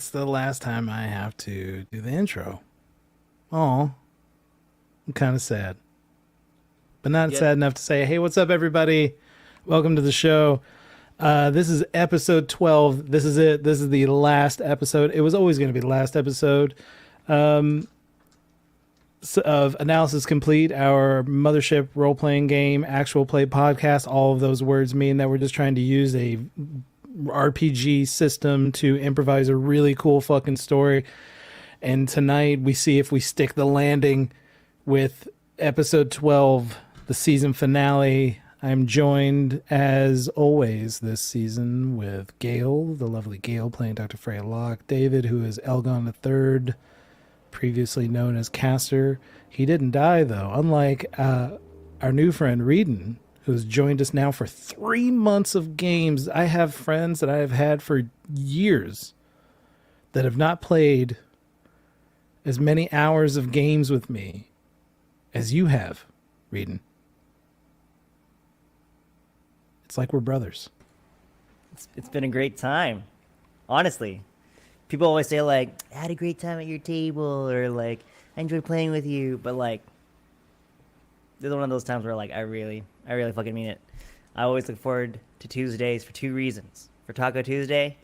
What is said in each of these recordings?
It's the last time I have to do the intro. Oh, I'm kind of sad. But not sad enough to say, hey, what's up, everybody? Welcome to the show. This is episode 12. This is it. This is the last episode. It was always going to be the last episode of Analysis Complete, our Mothership role-playing game, actual play podcast. All of those words mean that we're just trying to use a RPG system to improvise a really cool fucking story. And tonight we see if we stick the landing with episode 12, the season finale. I'm joined, as always, this season with Gail, the lovely Gail, playing Dr. Freya Locke. David, who is Elgon III, previously known as Castor. He didn't die, though, unlike our new friend, Reedon, who's joined us now for 3 months of games. I have friends that I have had for years that have not played as many hours of games with me as you have, Reedon. It's like we're brothers. It's been a great time, honestly. People always say, like, I had a great time at your table, or, like, I enjoyed playing with you, but, like, this is one of those times where, like, I really fucking mean it. I always look forward to Tuesdays for 2 reasons. For Taco Tuesday,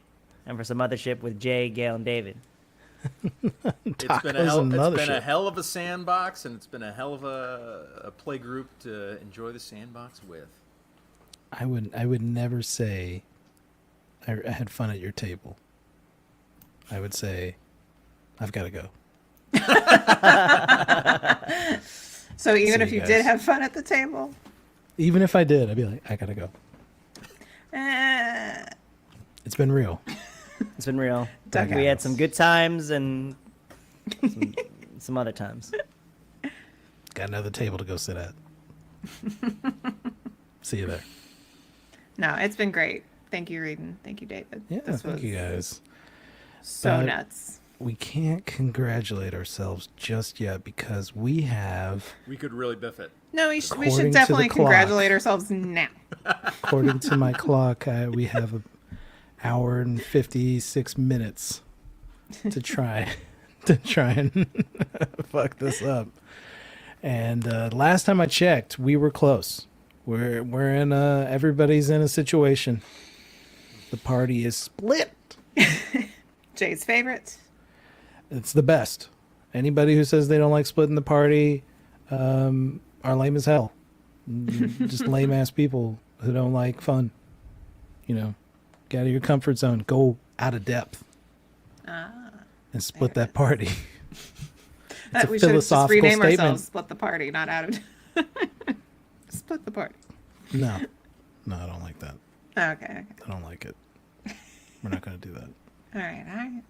and for some Mothership with Jae, Gail, and David. It's been a hell of a sandbox, and it's been a hell of a play group to enjoy the sandbox with. I would never say I had fun at your table. I would say I've got to go. So even if you did have fun at the table? Even if I did, I'd be like, I got to go. It's been real. It's been real. We had some good times and some other times. Got another table to go sit at. See you there. No, it's been great. Thank you, Reedon. Thank you, David. Yeah, thank you guys. So nuts. We can't congratulate ourselves just yet because we could really biff it. No, we should definitely congratulate ourselves now. According to my clock, we have an hour and 56 minutes to try and fuck this up. And last time I checked, we were close. We're in everybody's in a situation. The party is split. Jay's favorite. It's the best. Anybody who says they don't like splitting the party are lame as hell. Just lame ass people who don't like fun. You know, get out of your comfort zone. Go out of depth. And split that party. We should just rename ourselves Split the Party, not out of Split the Party. No, I don't like that. Okay. I don't like it. We're not going to do that. All right.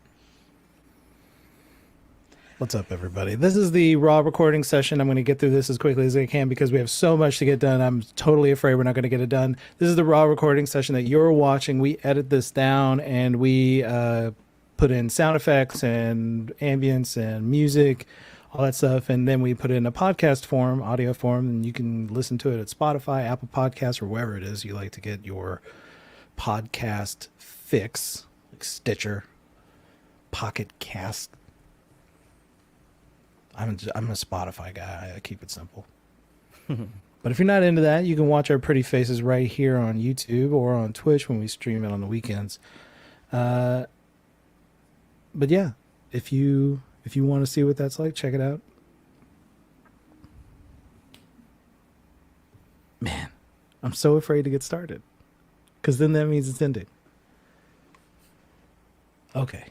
What's up, everybody? This is the raw recording session. I'm going to get through this as quickly as I can because we have so much to get done. I'm totally afraid we're not going to get it done. This is the raw recording session that you're watching. We edit this down and we put in sound effects and ambience and music, all that stuff, and then we put it in a podcast form, audio form, and you can listen to it at Spotify, Apple Podcasts, or wherever it is you like to get your podcast fix, like Stitcher, Pocket Cast. I'm a Spotify guy. I keep it simple. But if you're not into that, you can watch our pretty faces right here on YouTube or on Twitch when we stream it on the weekends. But yeah, if you want to see what that's like, check it out. Man, I'm so afraid to get started because then that means it's ending. Okay.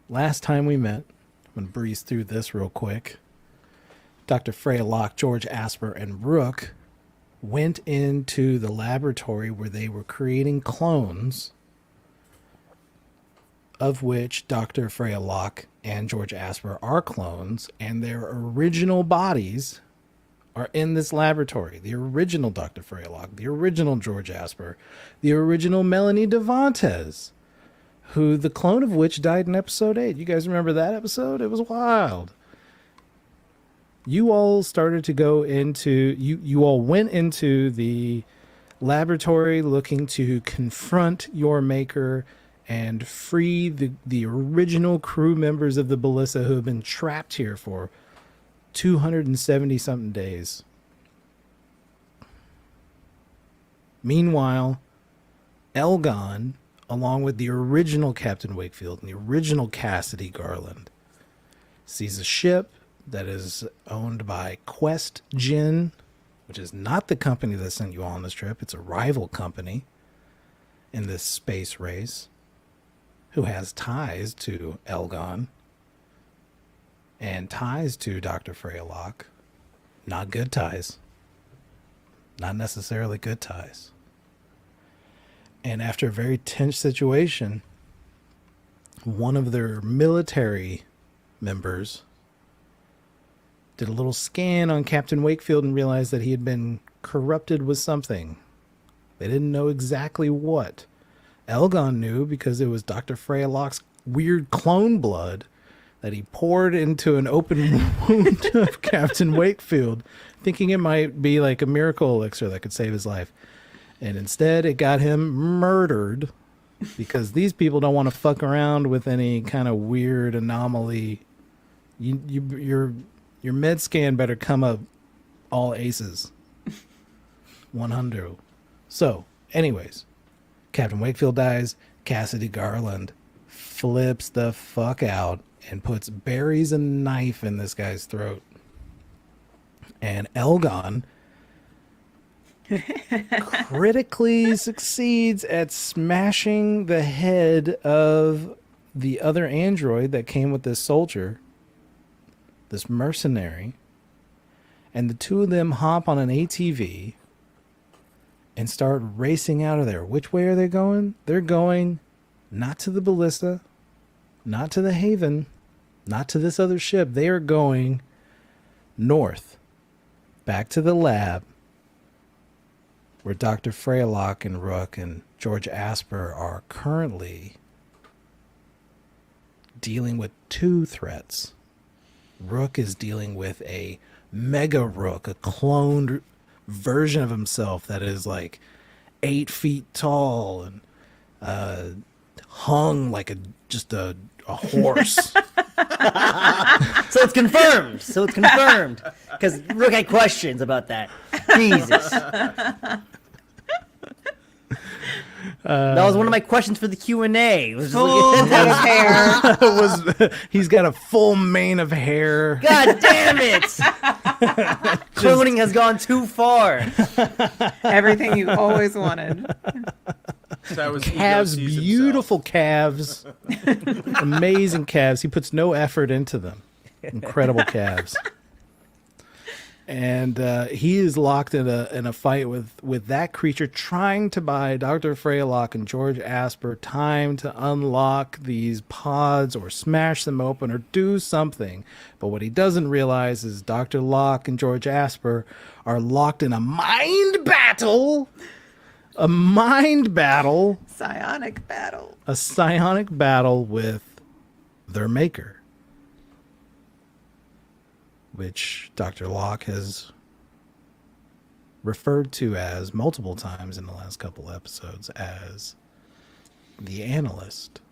Last time we met, I'm going to breeze through this real quick. Dr. Freya Locke, George Asper, and Rook went into the laboratory where they were creating clones, of which Dr. Freya Locke and George Asper are clones, and their original bodies are in this laboratory. The original Dr. Freya Locke, the original George Asper, the original Melanie Devontes, who the clone of which died in episode 8. You guys remember that episode? It was wild. You all started to go into, you all went into the laboratory looking to confront your maker and free the original crew members of the Ballista who have been trapped here for 270 something days. Meanwhile, Elgon, along with the original Captain Wakefield and the original Cassidy Garland, sees a ship that is owned by Quest Gin, which is not the company that sent you all on this trip. It's a rival company in this space race who has ties to Elgon and ties to Dr. Freya Locke. Not good ties. Not necessarily good ties. And after a very tense situation, one of their military members did a little scan on Captain Wakefield and realized that he had been corrupted with something. They didn't know exactly what. Elgon knew because it was Dr. Freya Locke's weird clone blood that he poured into an open wound of Captain Wakefield, thinking it might be like a miracle elixir that could save his life. And instead, it got him murdered because these people don't want to fuck around with any kind of weird anomaly. Your med scan better come up all aces. 100. So, anyways, Captain Wakefield dies. Cassidy Garland flips the fuck out and buries a knife in this guy's throat. And Elgon critically succeeds at smashing the head of the other android that came with this soldier, this mercenary, and the two of them hop on an ATV and start racing out of there. Which way are they going? They're going not to the Ballista, not to the Haven, not to this other ship. They are going north, back to the lab, where Dr. Freya Locke and Rook and George Asper are currently dealing with two threats. Rook is dealing with a Mega Rook, a cloned version of himself that is like 8 feet tall and hung like just a horse. So it's confirmed. Because Rook had questions about that. Jesus. That was one of my questions for the Q&A. Full head of hair. He's got a full mane of hair. God damn it! Cloning has gone too far. Everything you always wanted. So calves, beautiful calves. Amazing calves. He puts no effort into them. Incredible calves. And he is locked in a fight with that creature, trying to buy Dr. Freya Locke and George Asper time to unlock these pods or smash them open or do something. But what he doesn't realize is Dr. Locke and George Asper are locked in a mind battle. A mind battle. Psionic battle. A psionic battle with their maker, which Dr. Locke has referred to as multiple times in the last couple episodes as the analyst.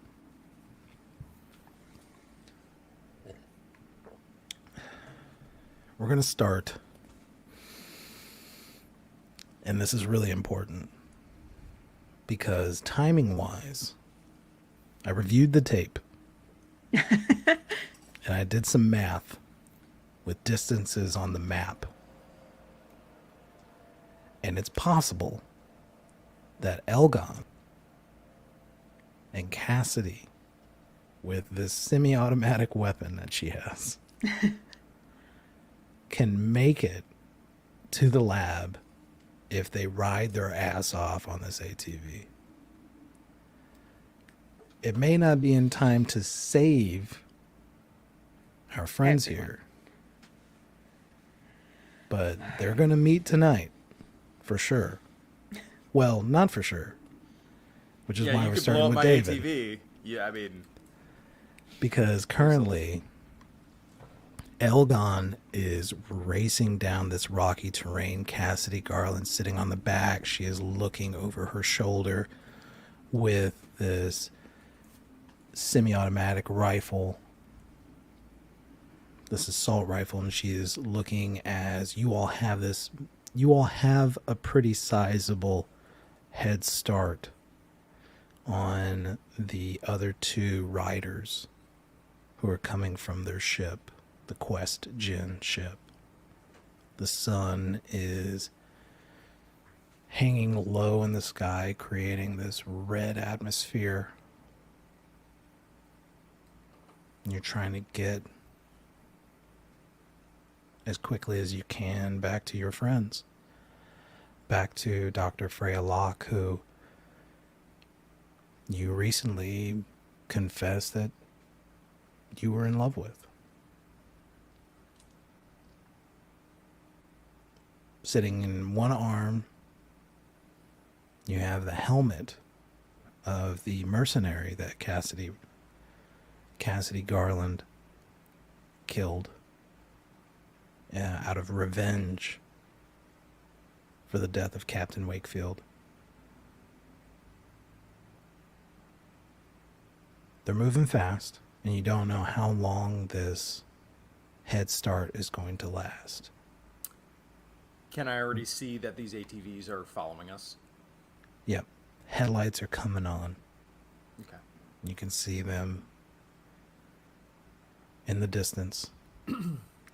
We're going to start, and this is really important because timing-wise, I reviewed the tape and I did some math with distances on the map. And it's possible that Elgon and Cassidy, with this semi-automatic weapon that she has, can make it to the lab if they ride their ass off on this ATV. It may not be in time to save our friends here, but they're going to meet tonight, for sure. Well, not for sure, which is why we're starting with David. ATV. Yeah, I mean, because currently Elgon is racing down this rocky terrain. Cassidy Garland sitting on the back. She is looking over her shoulder with this semi-automatic rifle, this assault rifle, and she is looking as you all have a pretty sizable head start on the other two riders who are coming from their ship, the Quest Gen ship. The sun is hanging low in the sky, creating this red atmosphere. And you're trying to get as quickly as you can back to your friends. Back to Dr. Freya Locke, who you recently confessed that you were in love with. Sitting in one arm, you have the helmet of the mercenary that Cassidy Garland killed out of revenge for the death of Captain Wakefield. They're moving fast, and you don't know how long this head start is going to last. Can I already see that these ATVs are following us? Yep. Headlights are coming on. Okay. You can see them in the distance,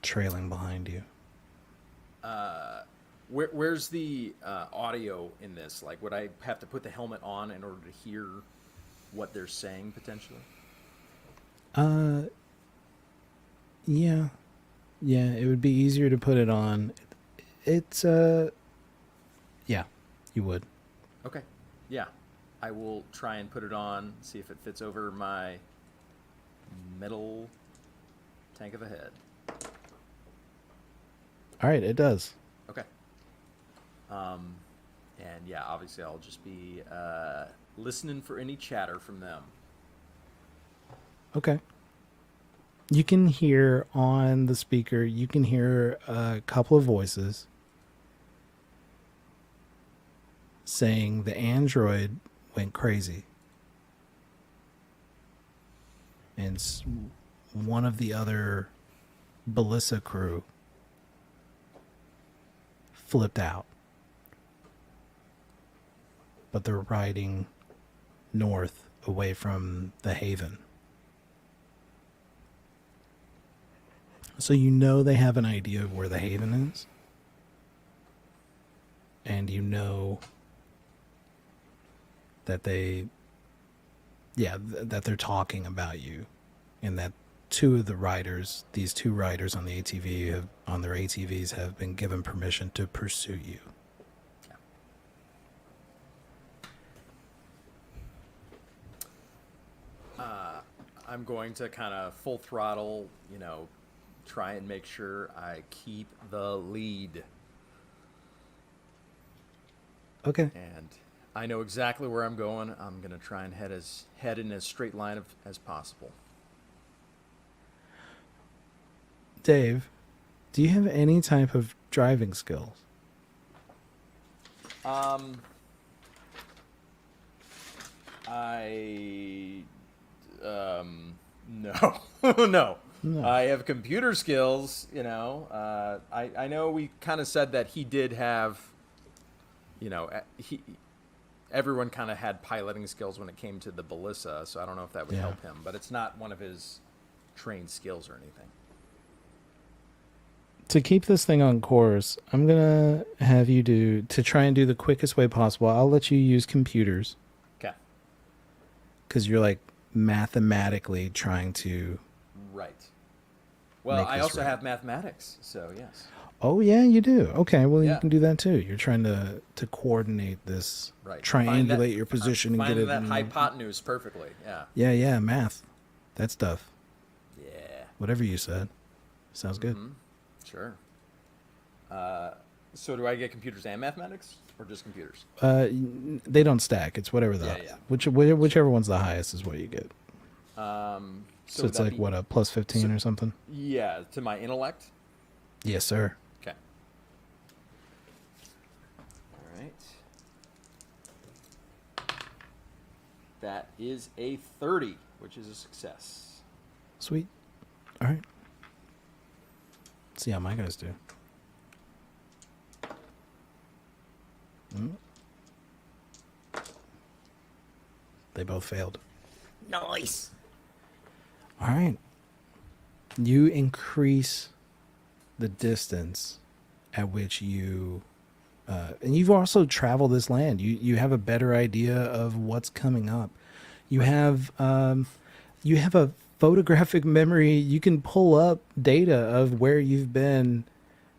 trailing behind you. Where's the audio in this? Like, would I have to put the helmet on in order to hear what they're saying, potentially? Yeah. Yeah, it would be easier to put it on. It's, yeah, you would. Okay. Yeah. I will try and put it on, see if it fits over my metal tank of a head. All right, it does. Okay. And yeah, obviously I'll just be listening for any chatter from them. Okay. You can hear on the speaker, you can hear a couple of voices saying the android went crazy. And one of the other Ballista crew flipped out. But they're riding north away from the haven. So you know they have an idea of where the haven is. And you know that that they're talking about you. And that these two riders on the ATV, on their ATVs, have been given permission to pursue you. I'm going to kind of full throttle, try and make sure I keep the lead. Okay. And I know exactly where I'm going. I'm going to try and head in as straight line as possible. Dave, do you have any type of driving skills? No. No. I have computer skills, I know we kind of said that he did have, everyone kind of had piloting skills when it came to the Ballista, so I don't know if that would help him, but it's not one of his trained skills or anything. To keep this thing on course, I'm going to have you to try and do the quickest way possible. I'll let you use computers. Okay. Because you're like mathematically trying to. Right. Well, I also have mathematics, so yes. Oh, yeah, you do. Okay, well, you can do that too. You're trying to coordinate this, triangulate your position and get it. That hypotenuse perfectly, yeah. Yeah, math. That stuff. Yeah. Whatever you said. Sounds good. Sure. So do I get computers and mathematics, or just computers? They don't stack. It's whatever whichever one's the highest is what you get. So it's like what, a plus 15 or something? Yeah, to my intellect. Yes, sir. Okay. All right. That is a 30. which is a success. Sweet. All right. Let's see how my guys do. They both failed. Nice. All right. You increase the distance at which you, and you've also traveled this land. You have a better idea of what's coming up. You have a photographic memory. You can pull up data of where you've been,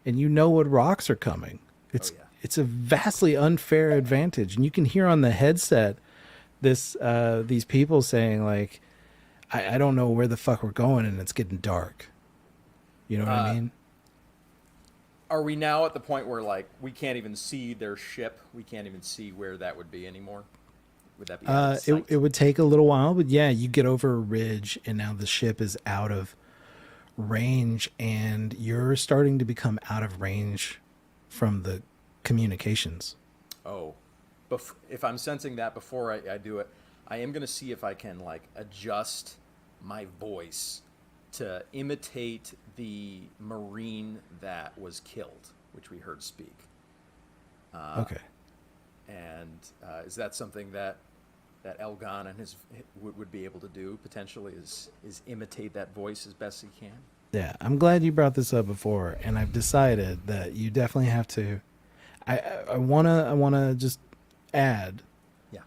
and you know what rocks are coming. It's a vastly unfair advantage, and you can hear on the headset these people saying like, I don't know where the fuck we're going, and it's getting dark. You know what I mean? Are we now at the point where like we can't even see their ship? We can't even see where that would be anymore? Would that be it would take a little while, but yeah, you get over a ridge and now the ship is out of range, and you're starting to become out of range from the communications. Oh, if I'm sensing that before I do it, I am going to see if I can like adjust my voice to imitate the Marine that was killed, which we heard speak. Okay. And is that something that Elgon and his would be able to do potentially? Is imitate that voice as best he can? Yeah, I'm glad you brought this up before, and I've decided that you definitely have to. I wanna just add. Yeah.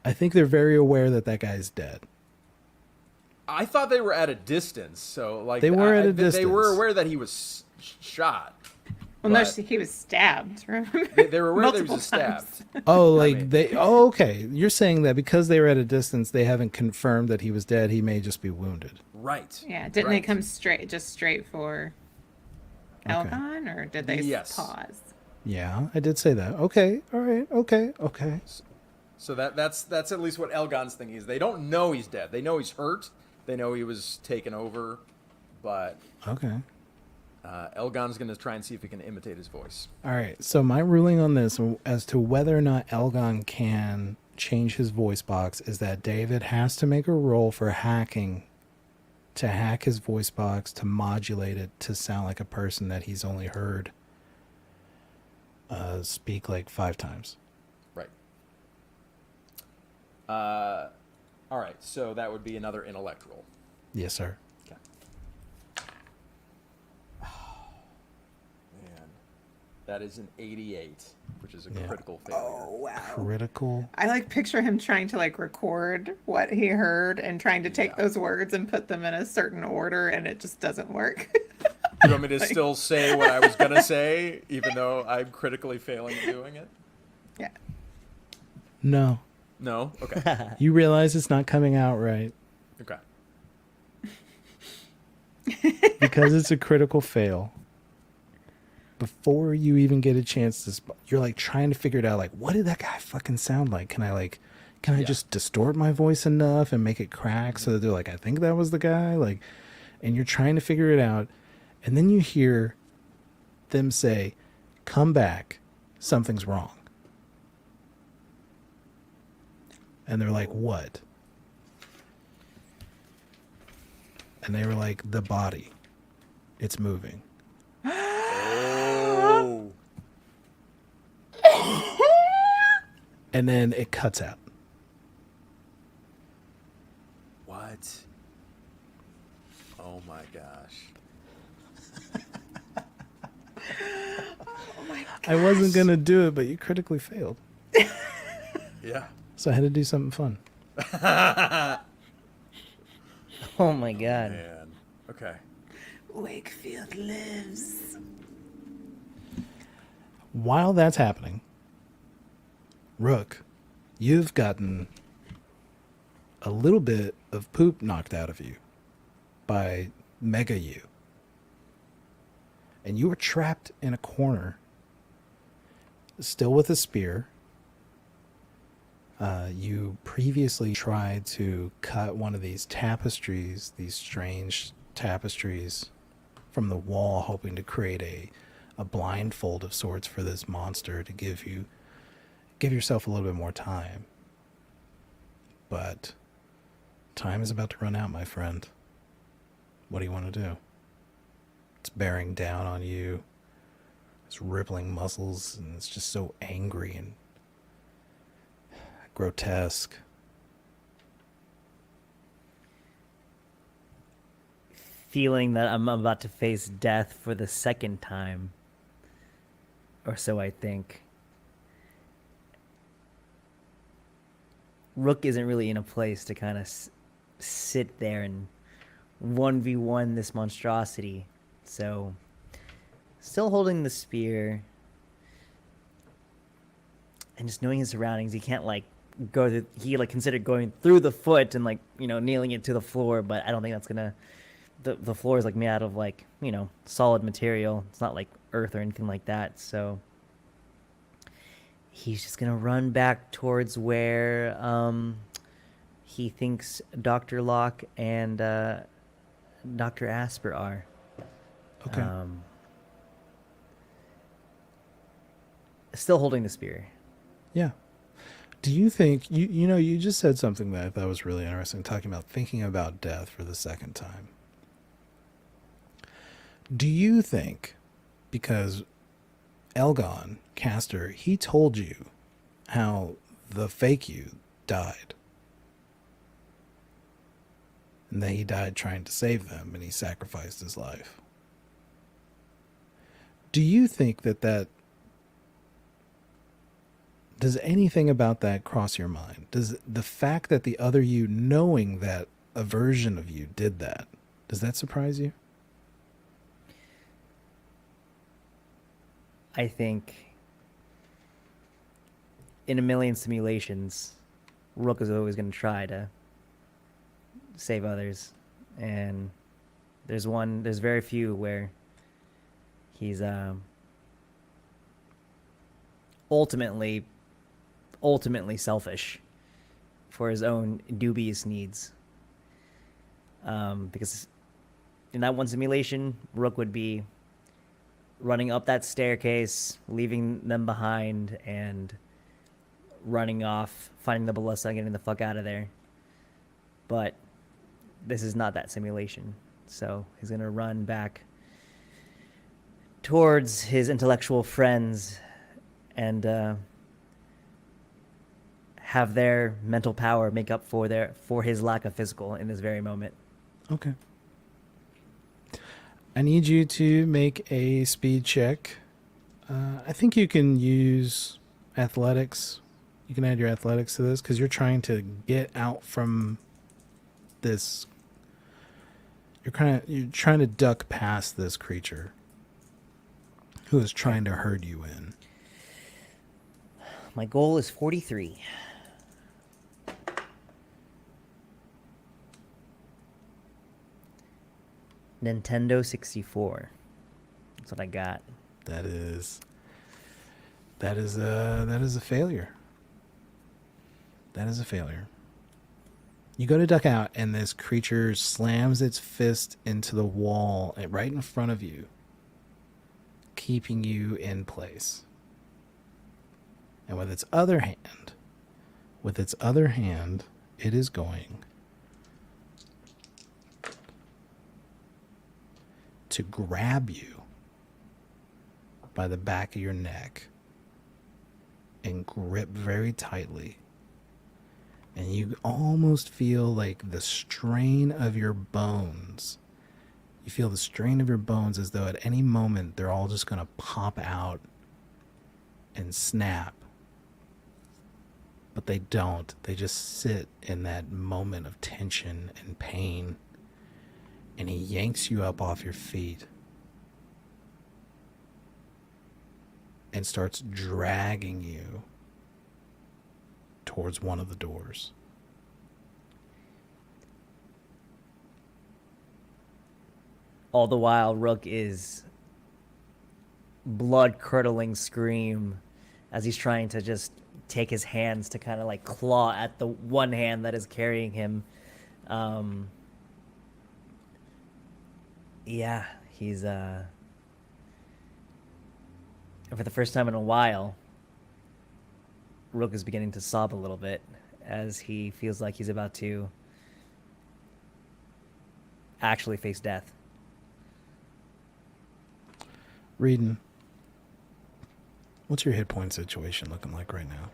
I think they're very aware that guy's dead. I thought they were at a distance, so like they were at a distance. They were aware that he was shot. Well, no, he was stabbed. Remember? They were aware that he was stabbed. Oh, like okay. You're saying that because they were at a distance, they haven't confirmed that he was dead. He may just be wounded. Right. Yeah. Didn't they come straight for Elgon, or did they pause? Yeah, I did say that. Okay. All right. Okay. So that's at least what Elgon's thinking is. They don't know he's dead. They know he's hurt. They know he was taken over, but okay. Elgon's going to try and see if he can imitate his voice. All right. So my ruling on this as to whether or not Elgon can change his voice box is that David has to make a roll for hacking, to hack his voice box, to modulate it to sound like a person that he's only heard speak like 5 times. Right. All right. So that would be another intellect roll. Yes, sir. That is an 88, which is a critical failure. Oh, wow. Critical. I like picture him trying to like record what he heard and trying to take those words and put them in a certain order, and it just doesn't work. You want me to still say what I was going to say, even though I'm critically failing at doing it? Yeah. No. No? Okay. You realize it's not coming out right. Okay. Because it's a critical fail. Before you even get a chance to, you're like trying to figure it out. Like, what did that guy fucking sound like? Can I just distort my voice enough and make it crack so that they're like, I think that was the guy. Like, and you're trying to figure it out, and then you hear them say, "Come back, something's wrong." And they're like, "What?" And they were like, "The body, it's moving." Oh. And then it cuts out. What? Oh my gosh. Oh my gosh. I wasn't going to do it, but you critically failed. Yeah. So I had to do something fun. Oh my god. Man. Okay. Wakefield lives. While that's happening, Rook, you've gotten a little bit of poop knocked out of you by Mega You. And you were trapped in a corner, still with a spear. You previously tried to cut one of these tapestries, these strange tapestries from the wall, hoping to create a blindfold of sorts for this monster to give yourself a little bit more time. But Time is about to run out, my friend. What do you want to do? It's bearing down on you. It's rippling muscles, and it's just so angry and grotesque. Feeling that I'm about to face death for the second time, or so I think. Rook isn't really in a place to kind of sit there and 1v1 this monstrosity. So, still holding the spear. And just knowing his surroundings, he can't like go through, he like considered going through the foot and like, you know, nailing it to the floor, but I don't think that's gonna, the floor is like made out of like, you know, solid material. It's not like earth or anything like that. So he's just gonna run back towards where he thinks Dr. Locke and Dr. Asper are. Okay. Still holding the spear. Yeah. Do you think, you know, you just said something that I thought was really interesting, talking about thinking about death for the second time. Do you think, because Elgon, Castor, he told you how the fake you died, and that he died trying to save them, and he sacrificed his life. Do you think that does anything about that cross your mind? Does the fact that the other you, knowing that a version of you did that, does that surprise you? I think in a million simulations, Rook is always going to try to save others. And there's very few where he's ultimately selfish for his own dubious needs. Because in that one simulation, Rook would be running up that staircase, leaving them behind, and running off, finding the ballista, and getting the fuck out of there. But this is not that simulation. So he's going to run back towards his intellectual friends and have their mental power make up for his lack of physical in this very moment. Okay. I need you to make a speed check. I think you can use athletics. You can add your athletics to this because you're trying to get out from this. You're trying to duck past this creature who is trying to herd you in. My goal is 43. Nintendo 64. That's what I got. That is a failure. That is a failure. You go to duck out, and this creature slams its fist into the wall right in front of you, keeping you in place. And with its other hand, it is going to grab you by the back of your neck and grip very tightly. And you almost feel like the strain of your bones. You feel the strain of your bones as though at any moment they're all just going to pop out and snap. But they don't. They just sit in that moment of tension and pain. And he yanks you up off your feet and starts dragging you towards one of the doors. All the while, Rook is blood-curdling scream as he's trying to just take his hands to kind of like claw at the one hand that is carrying him. Yeah, he's for the first time in a while, Rook is beginning to sob a little bit as he feels like he's about to actually face death. Reading. What's your hit point situation looking like right now?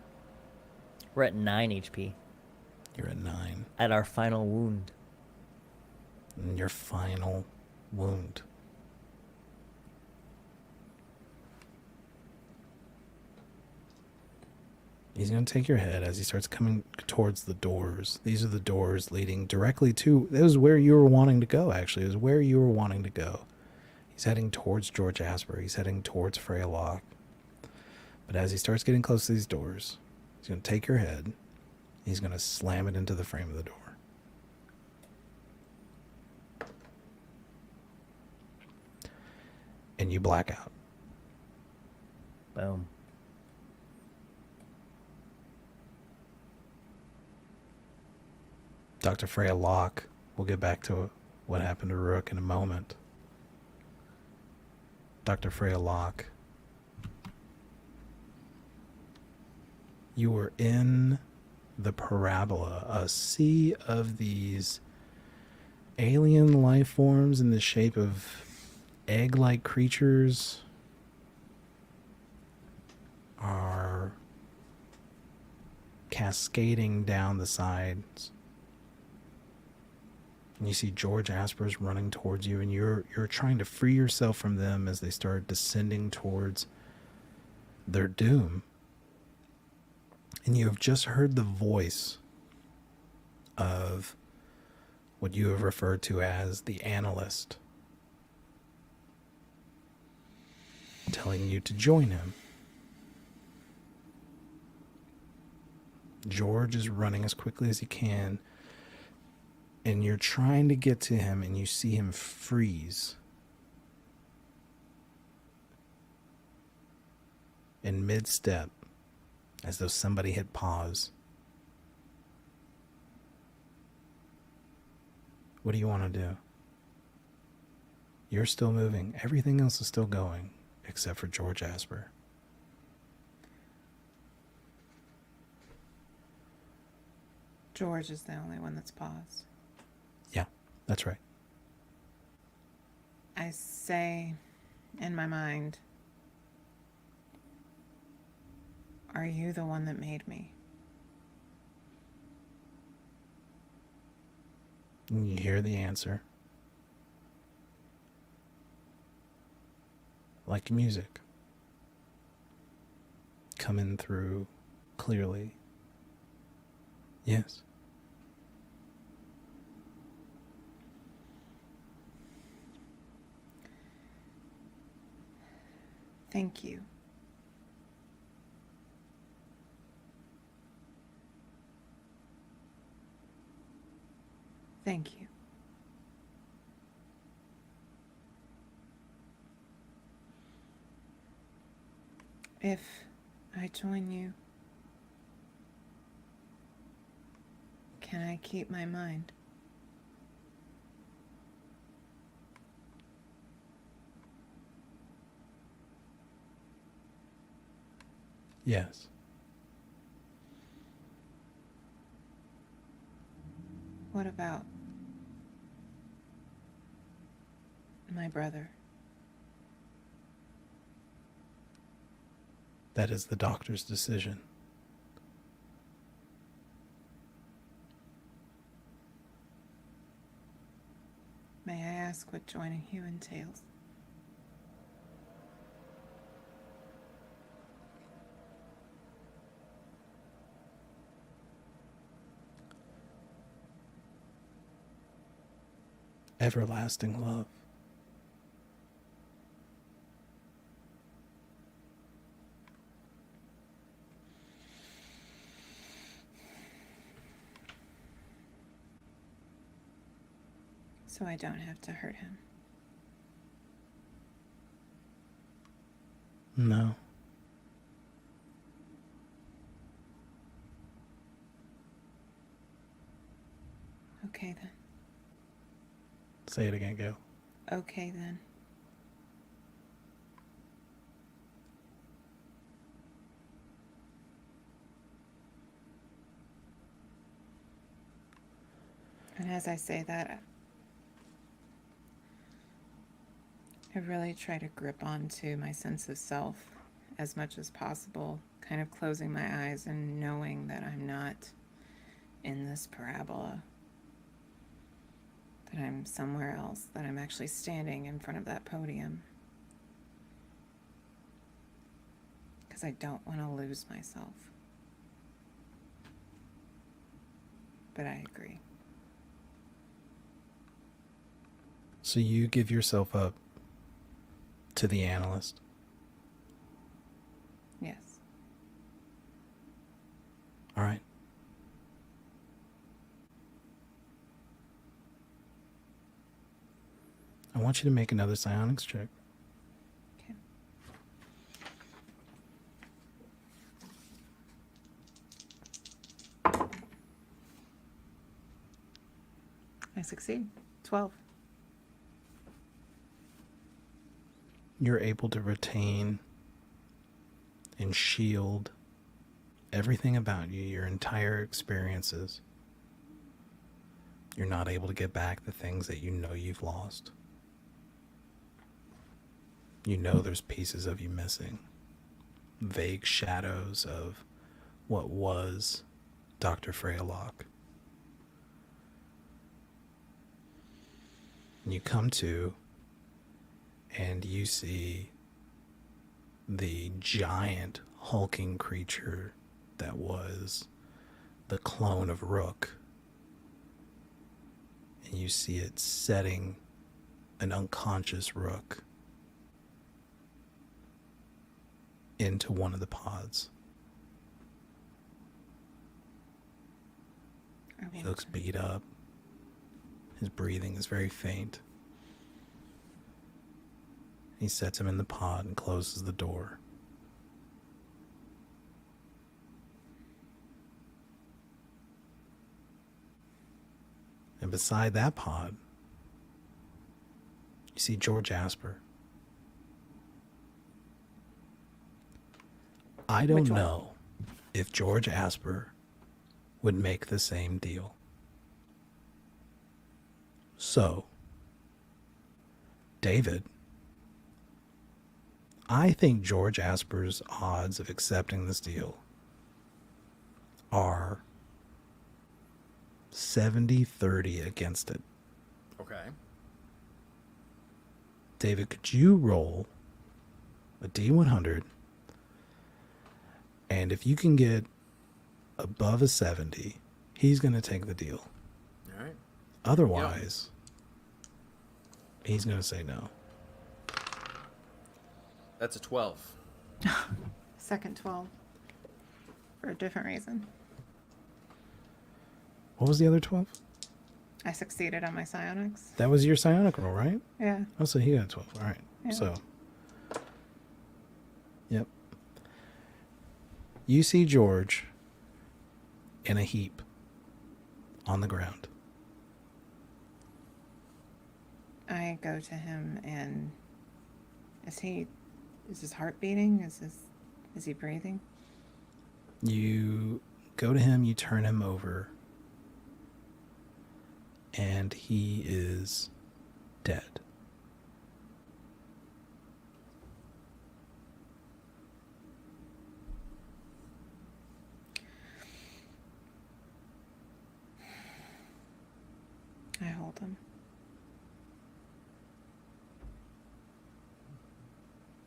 We're at 9 HP You're at 9. at our final wound. And your final wound. He's going to take your head as he starts coming towards the doors. These are the doors leading directly to... It was where you were wanting to go, actually. It was where you were wanting to go. He's heading towards George Asper. He's heading towards Freya Locke. But as he starts getting close to these doors, he's going to take your head. He's going to slam it into the frame of the door. And you black out. Boom. Dr. Freya Locke, we'll get back to what happened to Rook in a moment. Dr. Freya Locke, you were in the parabola, a sea of these alien life forms in the shape of egg-like creatures are cascading down the sides. And you see George Asper's running towards you, and you're trying to free yourself from them as they start descending towards their doom. And you have just heard the voice of what you have referred to as the analyst, telling you to join him. George is running as quickly as he can, and you're trying to get to him, and you see him freeze in mid-step, as though somebody hit pause. What do you want to do? You're still moving. Everything else is still going, except for George Asper. George is the only one that's paused. Yeah, that's right. I say in my mind, are you the one that made me? And you hear the answer. Like music. Coming through clearly. Yes. Thank you. Thank you. If I join you, can I keep my mind? Yes. What about my brother? That is the doctor's decision. May I ask what joining you entails? Everlasting love. So I don't have to hurt him. No. Okay then. Say it again, Gail. Okay then. And as I say that, I really try to grip onto my sense of self as much as possible, kind of closing my eyes and knowing that I'm not in this parabola, that I'm somewhere else, that I'm actually standing in front of that podium. Because I don't want to lose myself. But I agree. So you give yourself up to the analyst. Yes. All right. I want you to make another psionics check. Okay. I succeed. 12. You're able to retain and shield everything about you, your entire experiences. You're not able to get back the things that you know you've lost. You know there's pieces of you missing. Vague shadows of what was Dr. Freya Locke. And you come to, and you see the giant hulking creature that was the clone of Rook. And you see it setting an unconscious Rook into one of the pods. He looks beat up. His breathing is very faint. He sets him in the pod and closes the door. And beside that pod, you see George Asper. I don't know if George Asper would make the same deal. So, David, I think George Asper's odds of accepting this deal are 70-30 against it. Okay. David, could you roll a D100? And if you can get above a 70, he's going to take the deal. All right. Otherwise, he's going to say no. That's a 12. Second 12. For a different reason. What was the other 12? I succeeded on my psionics. That was your psionic roll, right? Yeah. Oh, so he got 12. All right. Yeah. So, yep. You see George in a heap on the ground. I go to him and is his heart beating? Is he breathing? You go to him, you turn him over, and he is dead. I hold him.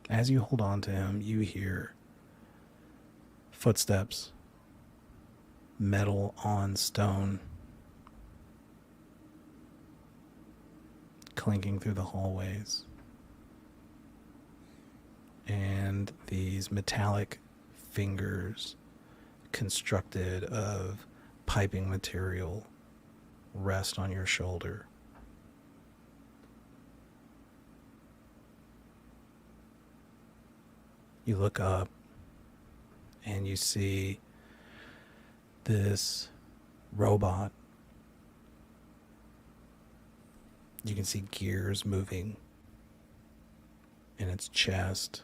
As you hold on to him, you hear footsteps, metal on stone, clinking through the hallways. And these metallic fingers constructed of piping material rest on your shoulder. You look up and you see this robot. You can see gears moving in its chest,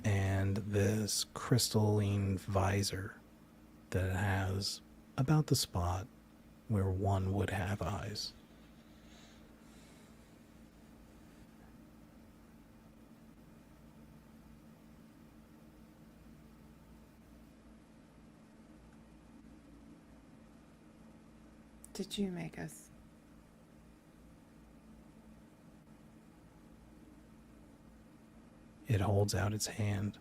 and this crystalline visor that has about the spot where one would have eyes. did you make us? It holds out its hand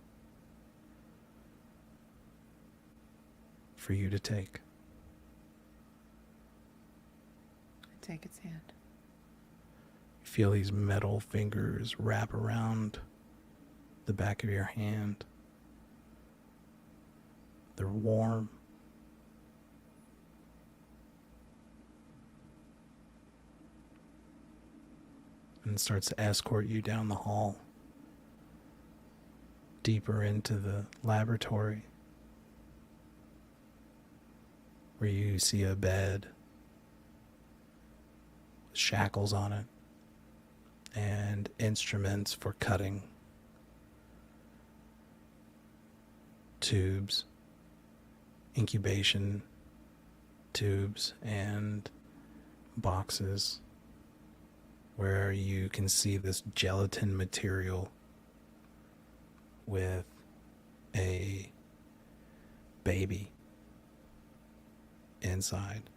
for you to take. I take its hand. You feel these metal fingers wrap around the back of your hand. They're warm. And it starts to escort you down the hall, deeper into the laboratory, where you see a bed with shackles on it and instruments for cutting, tubes, incubation tubes, and boxes where you can see this gelatin material with a baby inside.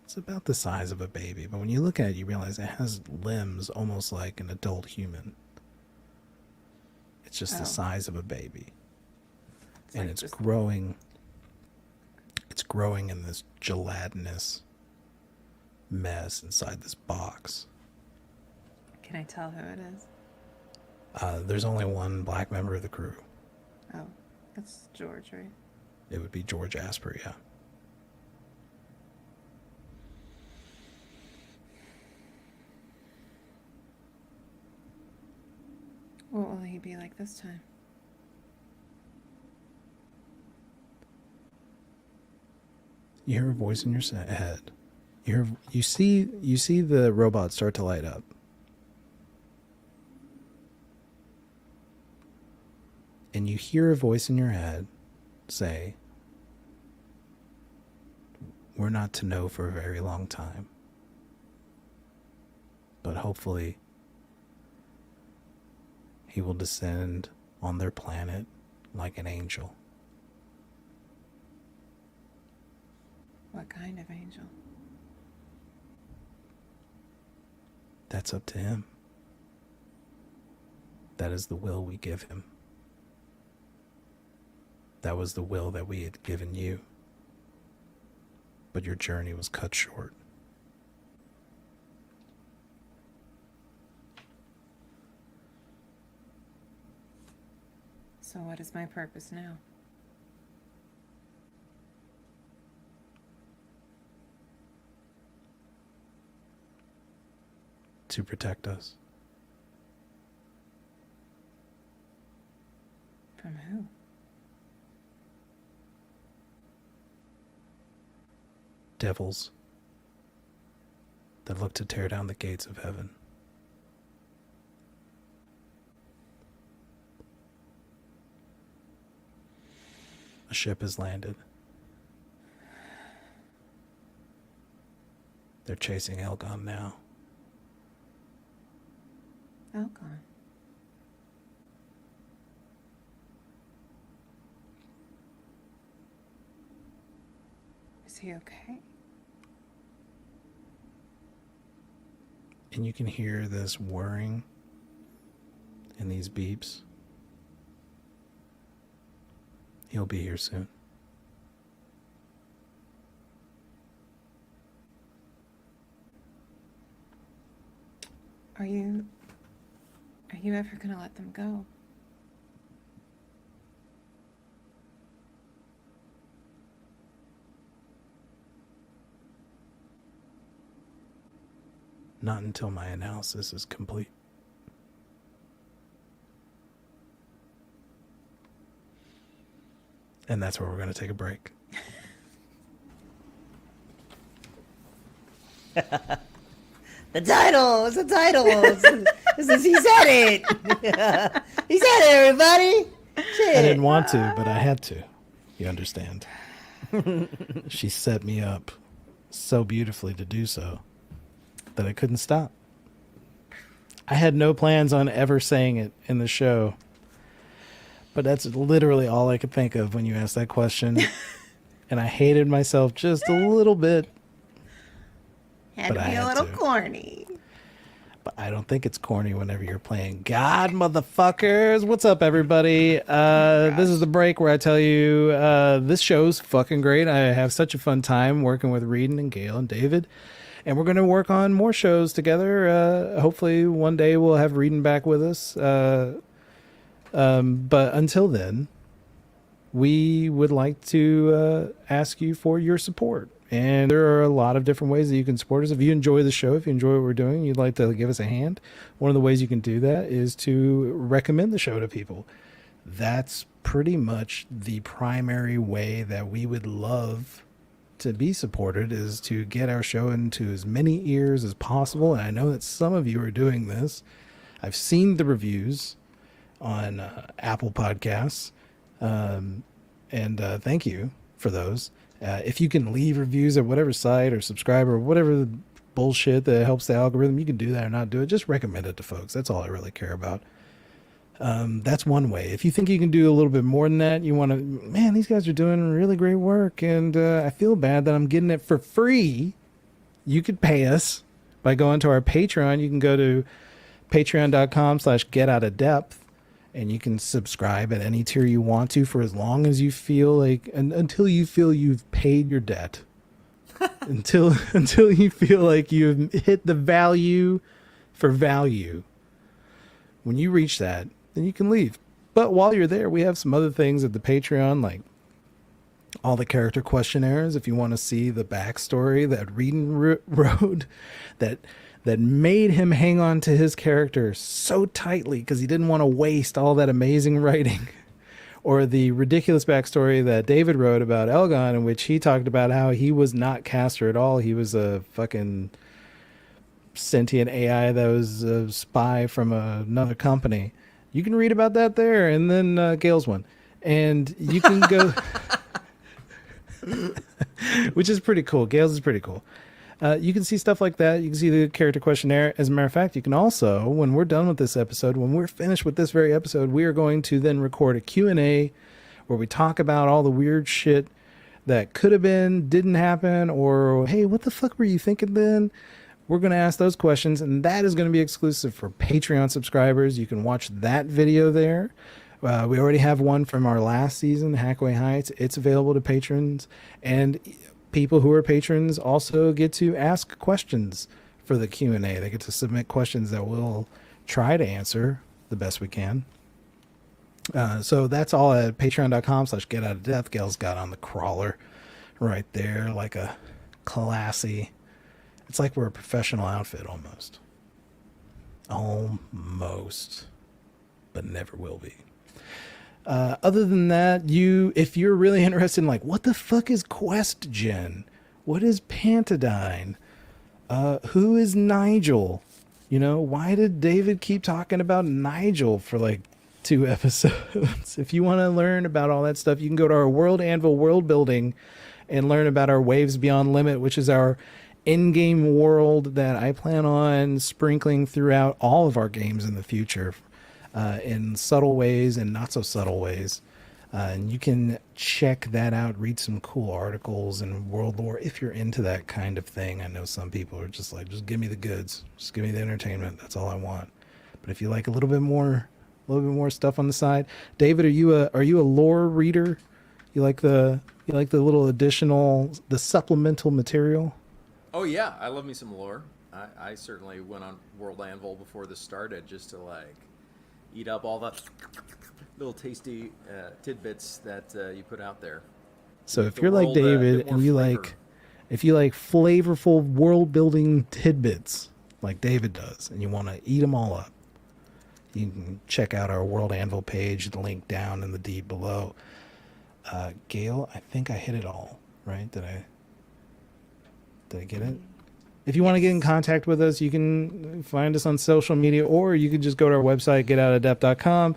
It's about the size of a baby, but when you look at it, you realize it has limbs almost like an adult human. It's just the size of a baby. And like it's just- growing. It's growing in this gelatinous mess inside this box. Can I tell who it is? There's only one black member of the crew. Oh, that's George, right? It would be George Asper, yeah. What will he be like this time? You hear a voice in your head. You see the robot start to light up. And you hear a voice in your head say, "We're not to know for a very long time. But hopefully, he will descend on their planet like an angel." What kind of angel? That's up to him. That is the will we give him. That was the will that we had given you. But your journey was cut short. So what is my purpose now? To protect us. From who? Devils that look to tear down the gates of heaven. A ship has landed. They're chasing Elgon now. Alcon. Is he okay? And you can hear this whirring and these beeps. He'll be here soon. Are you ever gonna let them go? Not until my analysis is complete. And that's where we're going to take a break. The title! It's the title! He said it! He said it, everybody! Shit! I didn't want to, but I had to. You understand? She set me up so beautifully to do so that I couldn't stop. I had no plans on ever saying it in the show, but that's literally all I could think of when you asked that question. and I hated myself just a little bit. Had But to I be a had little to. corny. But I don't think it's corny whenever you're playing God, motherfuckers. What's up, everybody? This is the break where I tell you this show's fucking great. I have such a fun time working with Reedon and Gail and David. And we're going to work on more shows together. Hopefully one day we'll have Reedon back with us. But until then, we would like to ask you for your support. And there are a lot of different ways that you can support us. If you enjoy the show, if you enjoy what we're doing, you'd like to give us a hand, one of the ways you can do that is to recommend the show to people. That's pretty much the primary way that we would love to be supported, is to get our show into as many ears as possible. And I know that some of you are doing this. I've seen the reviews on Apple Podcasts. And thank you for those. If you can leave reviews at whatever site or subscribe or whatever the bullshit that helps the algorithm, you can do that or not do it. Just recommend it to folks. That's all I really care about. That's one way. If you think you can do a little bit more than that, you want to, man, these guys are doing really great work, and I feel bad that I'm getting it for free. You could pay us by going to our Patreon. You can go to patreon.com/getoutofdepth. And you can subscribe at any tier you want to for as long as you feel like, and until you feel you've paid your debt, until you feel like you've hit the value for value. When you reach that, then you can leave. But while you're there, we have some other things at the Patreon, like all the character questionnaires. If you want to see the backstory that Reedon wrote, that made him hang on to his character so tightly because he didn't want to waste all that amazing writing. Or the ridiculous backstory that David wrote about Elgon, in which he talked about how he was not Castor at all. He was a fucking sentient AI that was a spy from another company. You can read about that there, and then Gail's one. And you can go... which is pretty cool. Gail's is pretty cool. You can see stuff like that. You can see the character questionnaire. As a matter of fact, you can also, when we're done with this episode, when we're finished with this very episode, we are going to then record a Q&A where we talk about all the weird shit that could have been, didn't happen, or, hey, what the fuck were you thinking then? We're going to ask those questions, and that is going to be exclusive for Patreon subscribers. You can watch that video there. We already have one from our last season, Hackaway Heights. It's available to patrons, and people who are patrons also get to ask questions for the Q&A. They get to submit questions that we'll try to answer the best we can. So that's all at patreon.com/getoutofdepth. Gail's got on the crawler right there, like a classy. It's like we're a professional outfit almost. Almost. But never will be. Other than that, if you're really interested in, like, what the fuck is Quest Gen? What is Pantadine? Who is Nigel? You know, why did David keep talking about Nigel for like 2 episodes? If you want to learn about all that stuff, you can go to our World Anvil world building and learn about our Waves Beyond Limit, which is our in-game world that I plan on sprinkling throughout all of our games in the future. In subtle ways and not so subtle ways. And you can check that out, read some cool articles and world lore if you're into that kind of thing. I know some people are just like, just give me the goods. Just give me the entertainment. That's all I want. But if you like a little bit more stuff on the side. David, are you a lore reader? You like the little additional, the supplemental material? Oh yeah, I love me some lore. I certainly went on World Anvil before this started just to like eat up all the little tasty tidbits that you put out there. So if you're like David and you like, if you like flavorful world building tidbits like David does, and you want to eat them all up, you can check out our World Anvil page, the link down in the deed below. Gail, I think I hit it all, right? Did I get it? If you want to get in contact with us, you can find us on social media, or you can just go to our website, getoutofdepth.com,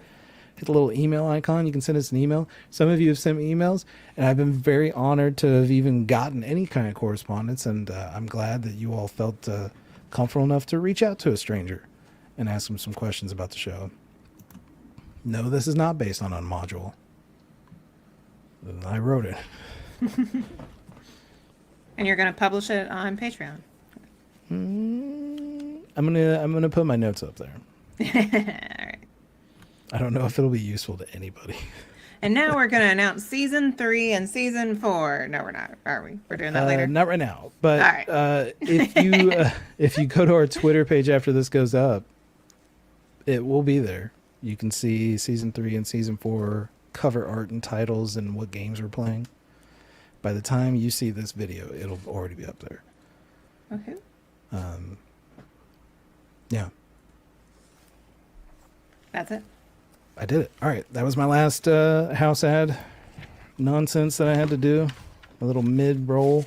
hit the little email icon. You can send us an email. Some of you have sent me emails, and I've been very honored to have even gotten any kind of correspondence, and I'm glad that you all felt comfortable enough to reach out to a stranger and ask them some questions about the show. No, this is not based on Unmodule. I wrote it. And you're going to publish it on Patreon. I'm gonna put my notes up there. All right. I don't know if it'll be useful to anybody. And now we're going to announce season 3 and season 4. No, we're not, are we? We're doing that later. Not right now, but All right. if you go to our Twitter page after this goes up, it will be there. You can see season 3 and season 4 cover art and titles and what games we're playing. By the time you see this video, it'll already be up there. Okay. Yeah, That's it. I did it. All right, that was my last house ad nonsense that I had to do. A little mid roll.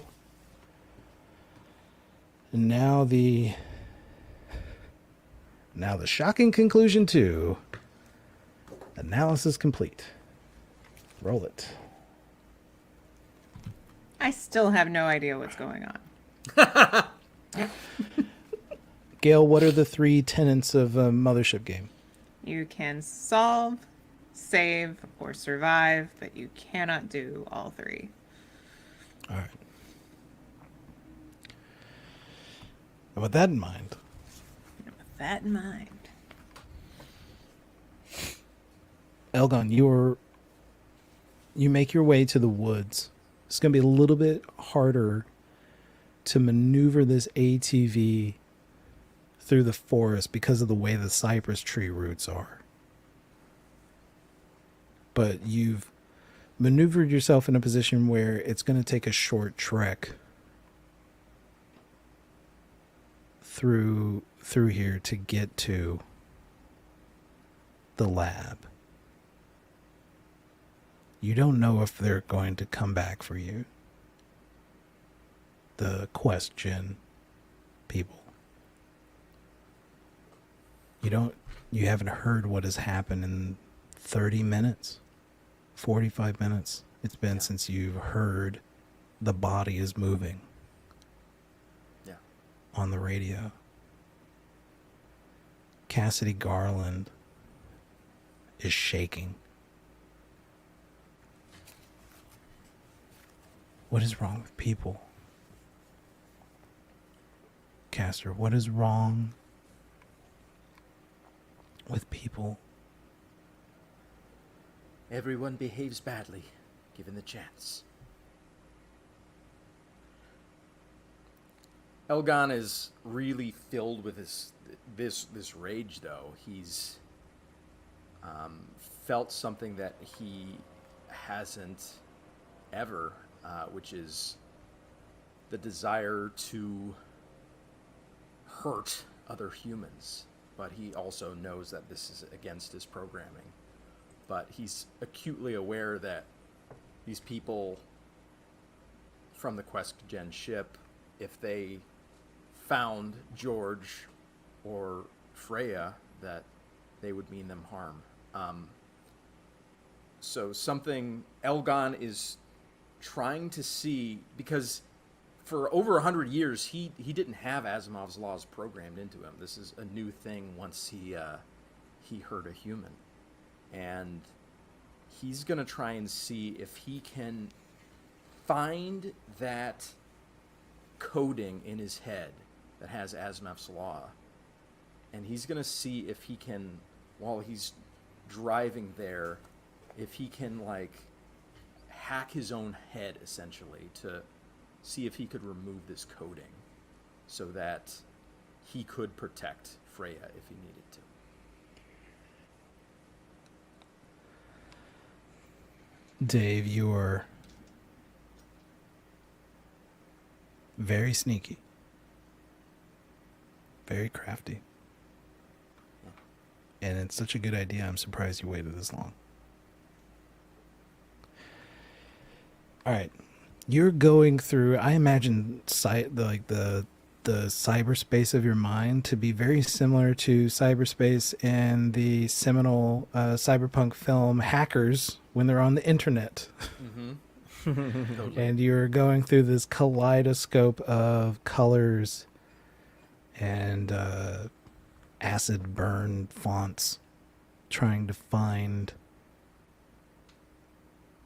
And now the shocking conclusion to analysis complete. Roll it. I still have no idea what's going on. Gail, what are the 3 tenets of a Mothership game? You can solve, save, or survive, but you cannot do all 3. All right. And with that in mind, With that in mind. Elgon, you make your way to the woods. It's going to be a little bit harder to maneuver this ATV through the forest because of the way the cypress tree roots are. But you've maneuvered yourself in a position where it's going to take a short trek through here to get to the lab. You don't know if they're going to come back for you. The question people. You haven't heard what has happened in 30 minutes, 45 minutes. It's been since you've heard the body is moving. Yeah. On the radio. Cassidy Garland is shaking. What is wrong with people? Castor, what is wrong with people? Everyone behaves badly, given the chance. Elgon is really filled with this rage, though. He's felt something that he hasn't ever, which is the desire to hurt other humans. But he also knows that this is against his programming. But he's acutely aware that these people from the Quest-Gen ship, if they found George or Freya, that they would mean them harm. So something Elgon is trying to see, because for over 100 years he didn't have Asimov's laws programmed into him. This is a new thing once he hurt a human. And he's going to try and see if he can find that coding in his head that has Asimov's law. And he's going to see if he can, while he's driving there, if he can, like, hack his own head, essentially, to see if he could remove this coding so that he could protect Freya if he needed to. Dave, you're very sneaky, very crafty. And it's such a good idea, I'm surprised you waited this long. All right. You're going through, I imagine the cyberspace of your mind to be very similar to cyberspace in the seminal cyberpunk film Hackers when they're on the internet. Mm-hmm. And you're going through this kaleidoscope of colors and acid burn fonts, trying to find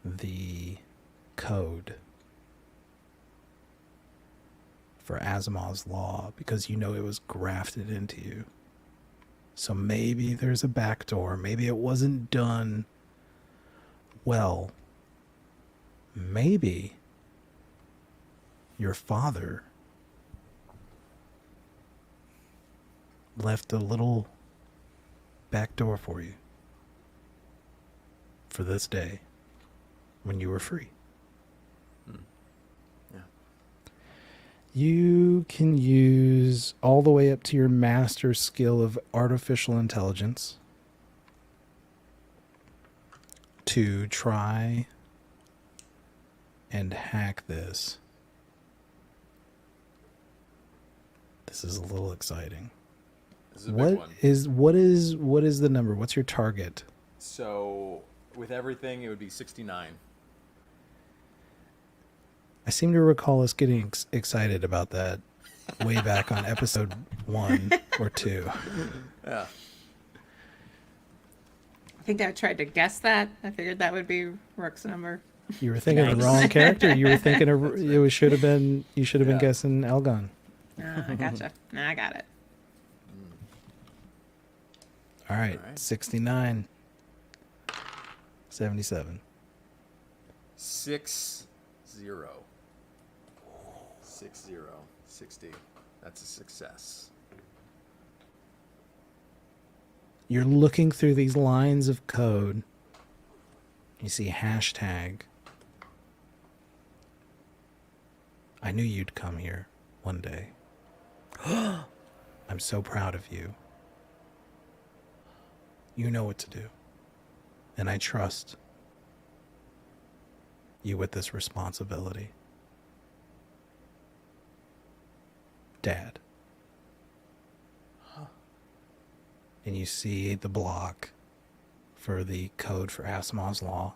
the code for Asimov's law because you know it was grafted into you. So maybe there's a backdoor. Maybe it wasn't done well. Maybe your father left a little backdoor for you for this day when you were free. Yeah. You can use all the way up to your master skill of artificial intelligence to try and hack this. This is a little exciting. This is a big one. What is the number? What's your target? So with everything, it would be 69. I seem to recall us getting excited about that way back on episode 1 or 2. Yeah. I think I tried to guess that. I figured that would be Rook's number. You were thinking of the Nice. wrong character. You were thinking of it should have been. You should have been Yeah. guessing Elgon. I gotcha. Now I got it. All right, All right. 69, 77. 6-0. 6-0. 60. That's a success. You're looking through these lines of code. You see hashtag. I knew you'd come here one day. I'm so proud of you. You know what to do. And I trust you with this responsibility. Dad. And you see the block for the code for Asimov's law,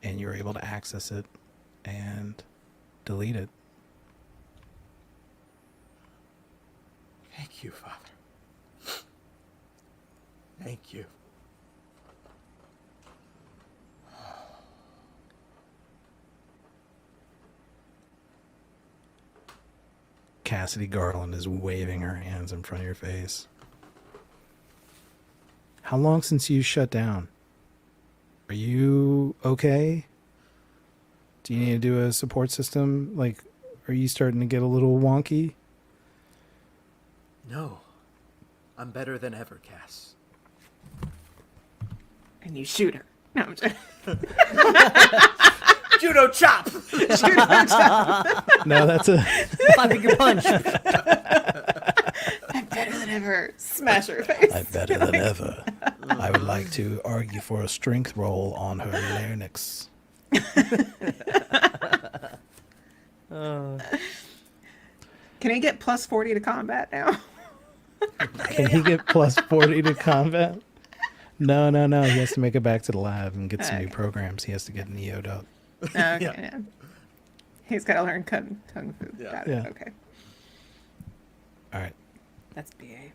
and you're able to access it and delete it. Thank you, Father. Thank you. Cassidy Garland is waving her hands in front of your face. How long since you shut down? Are you okay? Do you need to do a support system? Like, are you starting to get a little wonky? No. I'm better than ever, Cass. And you shoot her. No, I'm just... Judo chop! No, that's a... 5-finger punch. I'm better than ever. Smash her face. I'm better than ever. I would like to argue for a strength roll on her larynx. Can he get plus 40 to combat now? Can he get plus 40 to combat? No. He has to make it back to the lab and get some new Okay. programs. He has to get neo'd up. Okay, yeah. He's got to learn kung fu. Yeah. Got it. Yeah. Okay. All right. That's BA.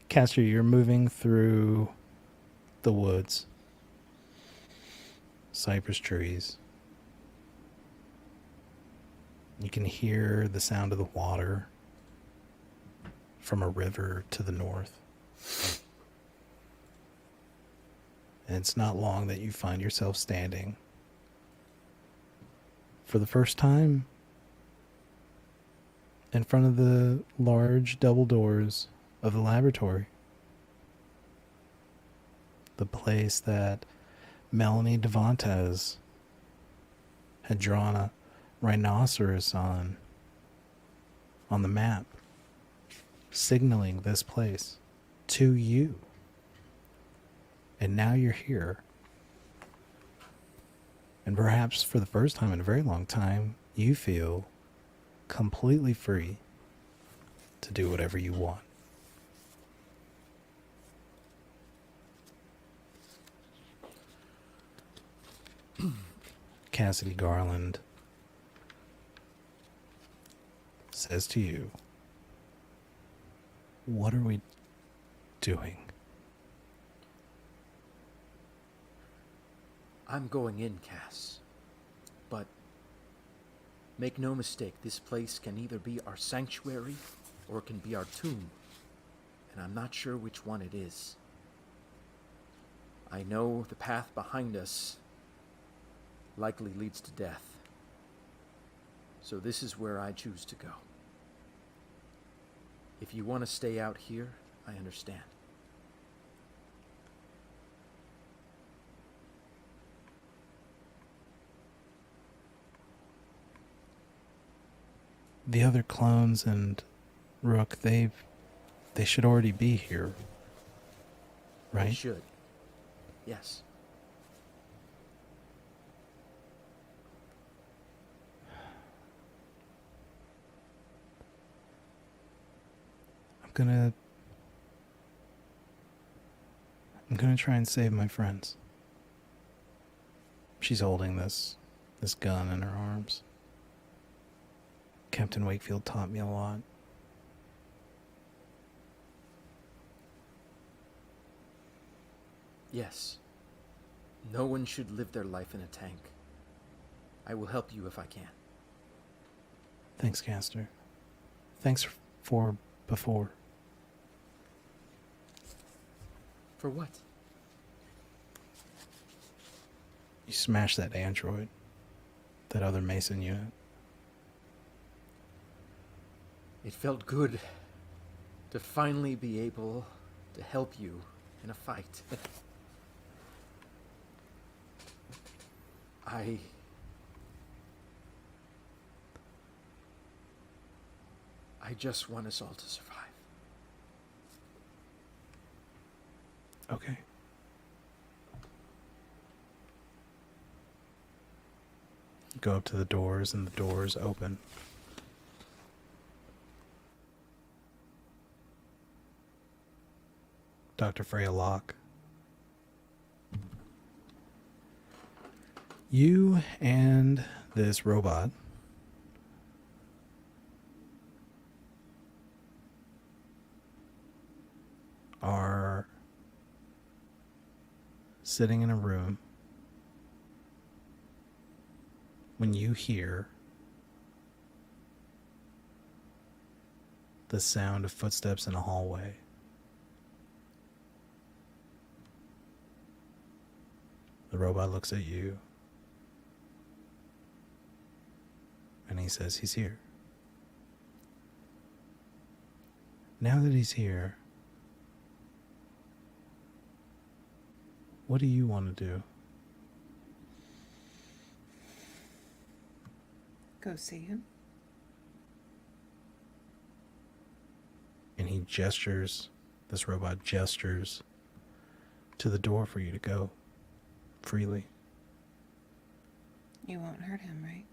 Castor, you're moving through the woods, cypress trees. You can hear the sound of the water from a river to the north. And it's not long that you find yourself standing for the first time in front of the large double doors of the laboratory. The place that Melanie Devantes had drawn a rhinoceros on the map, signaling this place to you. And now you're here. And perhaps for the first time in a very long time, you feel completely free to do whatever you want. Cassidy Garland says to you, "What are we doing?" I'm going in, Cass. But Make no mistake, this place can either be our sanctuary or it can be our tomb, and I'm not sure which one it is. I know the path behind us likely leads to death, so this is where I choose to go. If you want to stay out here, I understand. The other clones and Rook, they should already be here, They right? should. Yes. I'm gonna try and save my friends. She's holding this gun in her arms. Captain Wakefield taught me a lot. Yes. No one should live their life in a tank. I will help you if I can. Thanks, Castor. Thanks for before. For what? You smashed that android. That other Mason unit. It felt good to finally be able to help you in a fight. I just want us all to survive. Okay. Go up to the doors and the doors open. Dr. Freya Locke. You and this robot are sitting in a room when you hear the sound of footsteps in a hallway. The robot looks at you and he says he's here. Now that he's here, what do you want to do? Go see him. And he gestures, this robot gestures to the door for you to go freely. You won't hurt him, right?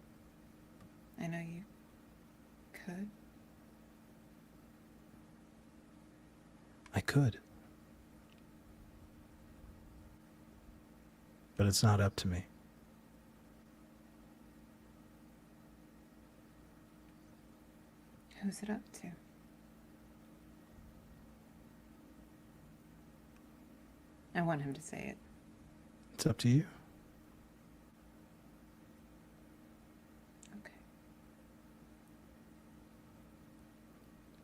I know you could. I could. But it's not up to me. Who's it up to? I want him to say it. It's up to you. Okay.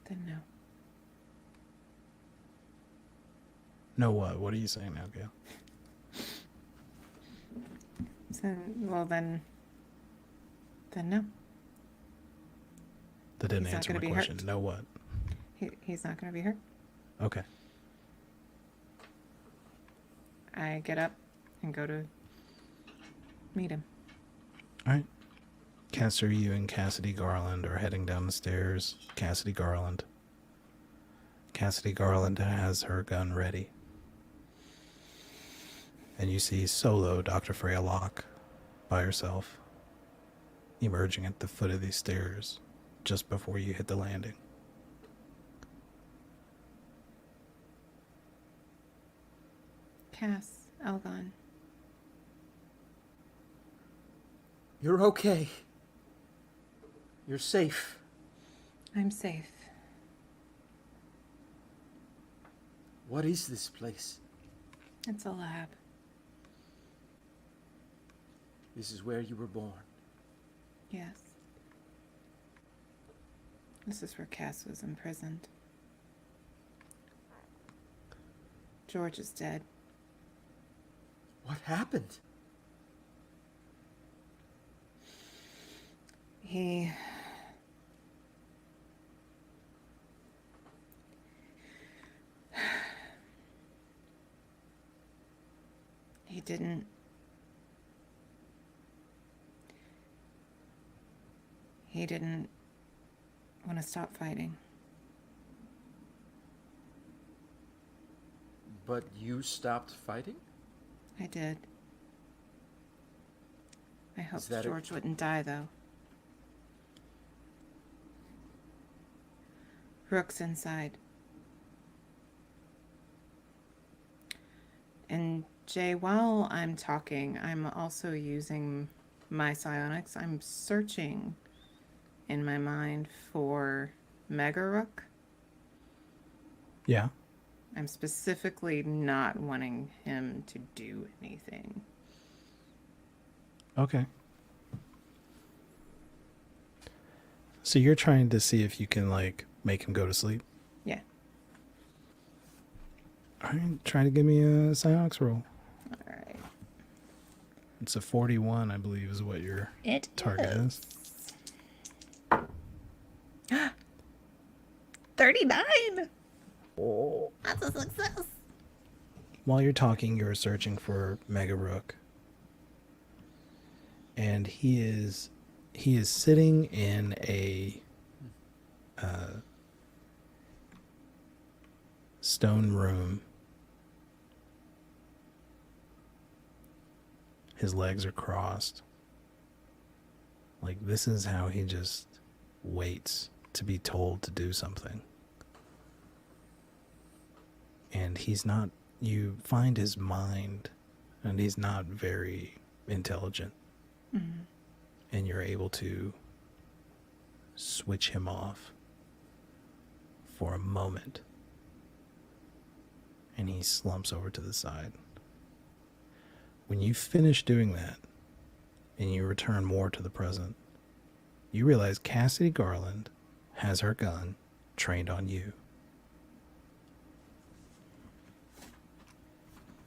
Then no. No what? What are you saying now, Gail? So, well, then no. That didn't He's not answer gonna my be question. hurt. No what? He's not going to be hurt. Okay. I get up and go to meet him. All right. Castor, you and Cassidy Garland are heading down the stairs. Cassidy Garland has her gun ready. And you see solo Dr. Freya Locke by herself, emerging at the foot of these stairs just before you hit the landing. Cass, Elgon. You're okay. You're safe. I'm safe. What is this place? It's a lab. This is where you were born. Yes. This is where Cass was imprisoned. George is dead. What happened? He didn't. He didn't want to stop fighting. But you stopped fighting? I did. I hoped that George wouldn't die, though. Rook's inside. And Jay, while I'm talking, I'm also using my psionics. I'm searching in my mind for Mega Rook. Yeah. I'm specifically not wanting him to do anything. Okay. So you're trying to see if you can, like, make him go to sleep? Yeah. All right, try to give me a psionics roll. All right. It's a 41, I believe, is what your target is. 39! Oh, that's a success. While you're talking, you're searching for Mega Rook. And he is sitting in a stone room. His legs are crossed. Like, this is how he just waits to be told to do something. And he's not, you find his mind, and he's not very intelligent. Mm-hmm. And you're able to switch him off for a moment. And he slumps over to the side. When you finish doing that, and you return more to the present, you realize Cassidy Garland has her gun trained on you.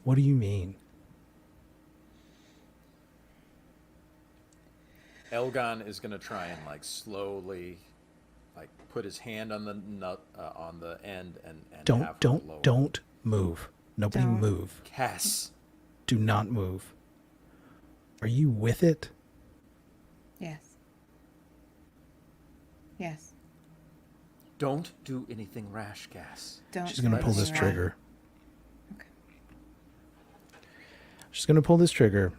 What do you mean? Elgon is gonna try and like slowly, like put his hand on the nut on the end and have her lower. Don't move. Nobody Don't. move. Cass, Do not move. Are you with it? Yes. Yes. don't do anything rash, Cass. Don't. She's gonna do pull this anything trigger. Okay. She's gonna pull this trigger.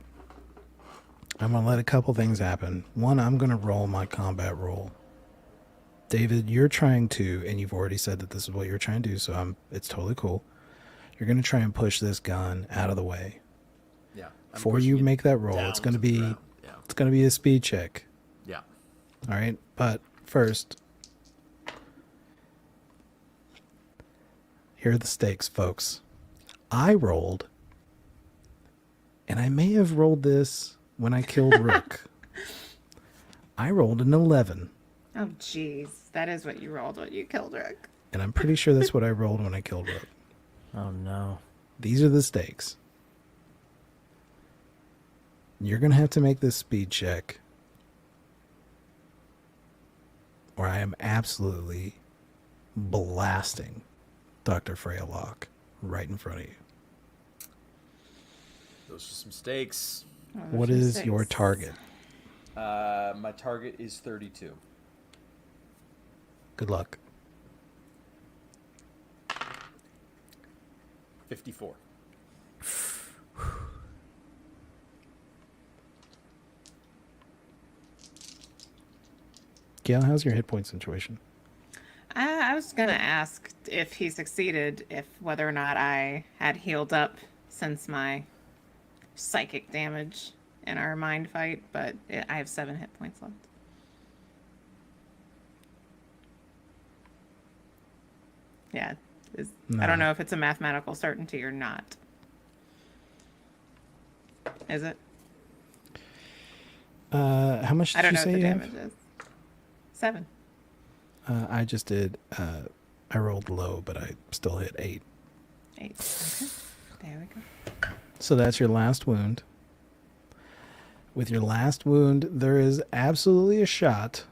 I'm gonna let a couple things happen. One, I'm gonna roll my combat roll. David, you're trying to, and you've already said that this is what you're trying to do, so it's totally cool. You're gonna try and push this gun out of the way. Yeah. I'm Before pushing you it make that roll, down it's gonna to the be ground. Yeah. it's gonna be a speed check. Yeah. All right, but first, here are the stakes, folks. I rolled, and I may have rolled this when I killed Rook. I rolled an 11, Oh, jeez. That is what you rolled when you killed Rook. and I'm pretty sure that's what I rolled when I killed Rook. Oh no. These are the stakes. You're going to have to make this speed check, or I am absolutely blasting Dr. Freya Locke right in front of you. Those are some stakes. Oh, What those are is your six. target? My target is 32. Good luck. 54. Gail, how's your hit point situation? I was going to ask if he succeeded, if whether or not I had healed up since my psychic damage in our mind fight, but I have 7 hit points left. Yeah. I don't No. know if it's a mathematical certainty or not. Is it? How much did I don't you know say what the you damage have? is. 7. I just did. I rolled low, but I still hit 8. 8. Okay. There we go. So that's your last wound. With your last wound, there is absolutely a shot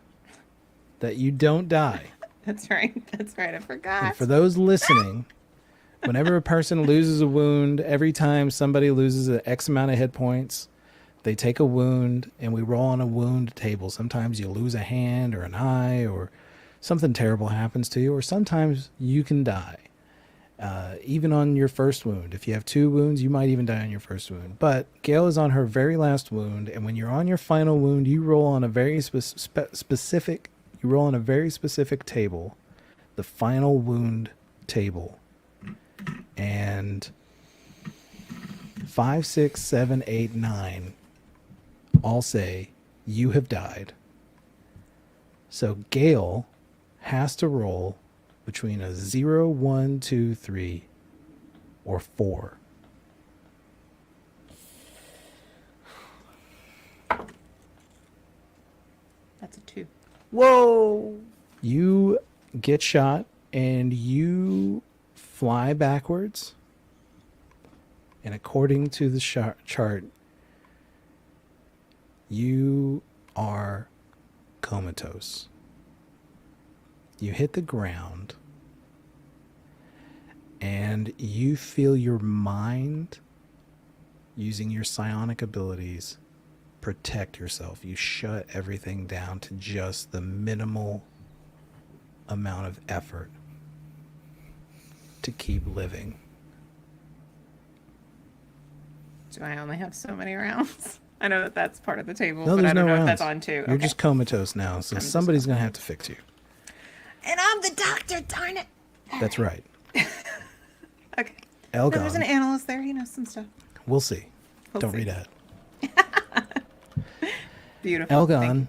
that you don't die. That's right. That's right. I forgot. And for those listening, whenever a person loses a wound, every time somebody loses an X amount of hit points, they take a wound and we roll on a wound table. Sometimes you lose a hand or an eye or something terrible happens to you, or sometimes you can die. Even on your first wound. If you have 2 wounds, you might even die on your first wound. But Gail is on her very last wound, and when you're on your final wound, you roll on a very specific table, the final wound table. And 5, 6, 7, 8, 9 all say you have died. So Gail has to roll between a 0, 1, 2, 3, or 4. That's a 2. Whoa! You get shot and you fly backwards. And according to the chart, you are comatose. You hit the ground and you feel your mind, using your psionic abilities, protect yourself. You shut everything down to just the minimal amount of effort to keep living. Do I only have so many rounds? I know that that's part of the table, No, but there's I don't no know if rounds. that's on too. You're just comatose now, so just somebody's going to have to fix you. And I'm the doctor, darn it. That's right. Okay. No, Elgon. there's an analyst there. He knows some stuff. We'll see. We'll Don't see. read ahead. Beautiful. Elgon.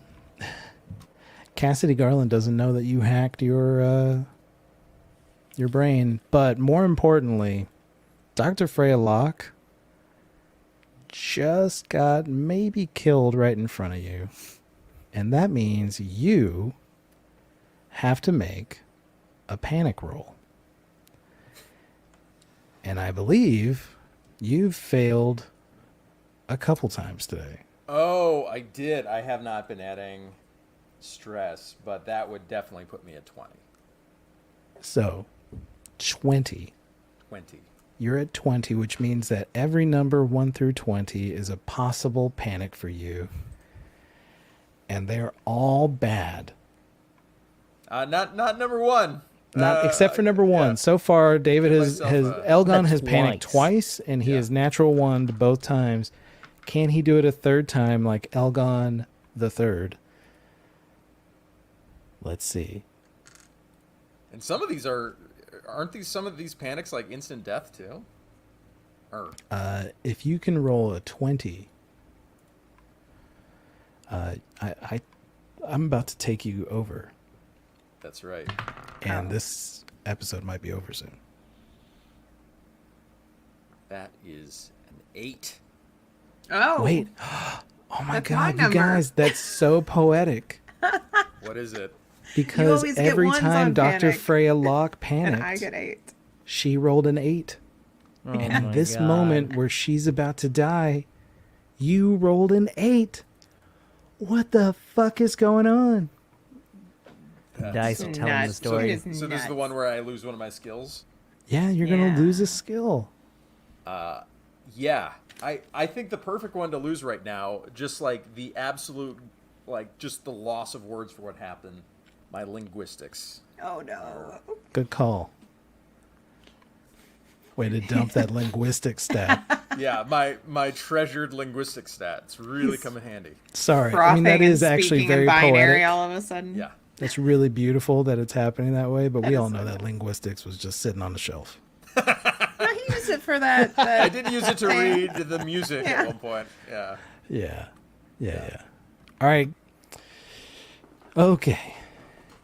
Cassidy Garland doesn't know that you hacked your brain, but more importantly, Dr. Freya Locke just got maybe killed right in front of you. And that means you have to make a panic roll. And I believe you've failed a couple times today. Oh, I did. I have not been adding stress, but that would definitely put me at 20. So, 20. 20. You're at 20, which means that every number 1 through 20 is a possible panic for you. And they're all bad. Not number 1. Not except for number 1. yeah. So far, David Give has myself Elgon That's has panicked twice, and he has natural 1'd both times. Can he do it a third time like Elgon the Third? Let's see. And some of these aren't some of these panics like instant death too? Or If you can roll a 20, I'm about to take you over, that's right. and this episode might be over soon. That is an 8. Oh. Wait. Oh my That's my God, you number. guys, that's so poetic. What is it? Because always get every ones time on Dr. panic. Freya Locke panicked, And I get 8. she rolled an 8. Oh And in my this God. moment where she's about to die, you rolled an 8. What the fuck is going on? Dice are telling the Nuts. story. It is So this is the nuts. one where I lose one of my skills? Yeah, you're going Yeah. to lose a skill. Yeah. I think the perfect one to lose right now, just like the absolute, like just the loss of words for what happened, my linguistics. Oh no. Good call. Way to dump that linguistic stat. Yeah, my treasured linguistic stats really come in handy. Sorry. I Frothing mean, that is and actually speaking very in binary poetic. all of a sudden. Yeah. It's really beautiful that it's happening that way, but we That all is know so that linguistics was just sitting on the shelf. No, he used it for that. I did use it to read the music at one point. Yeah. Yeah. All right. Okay.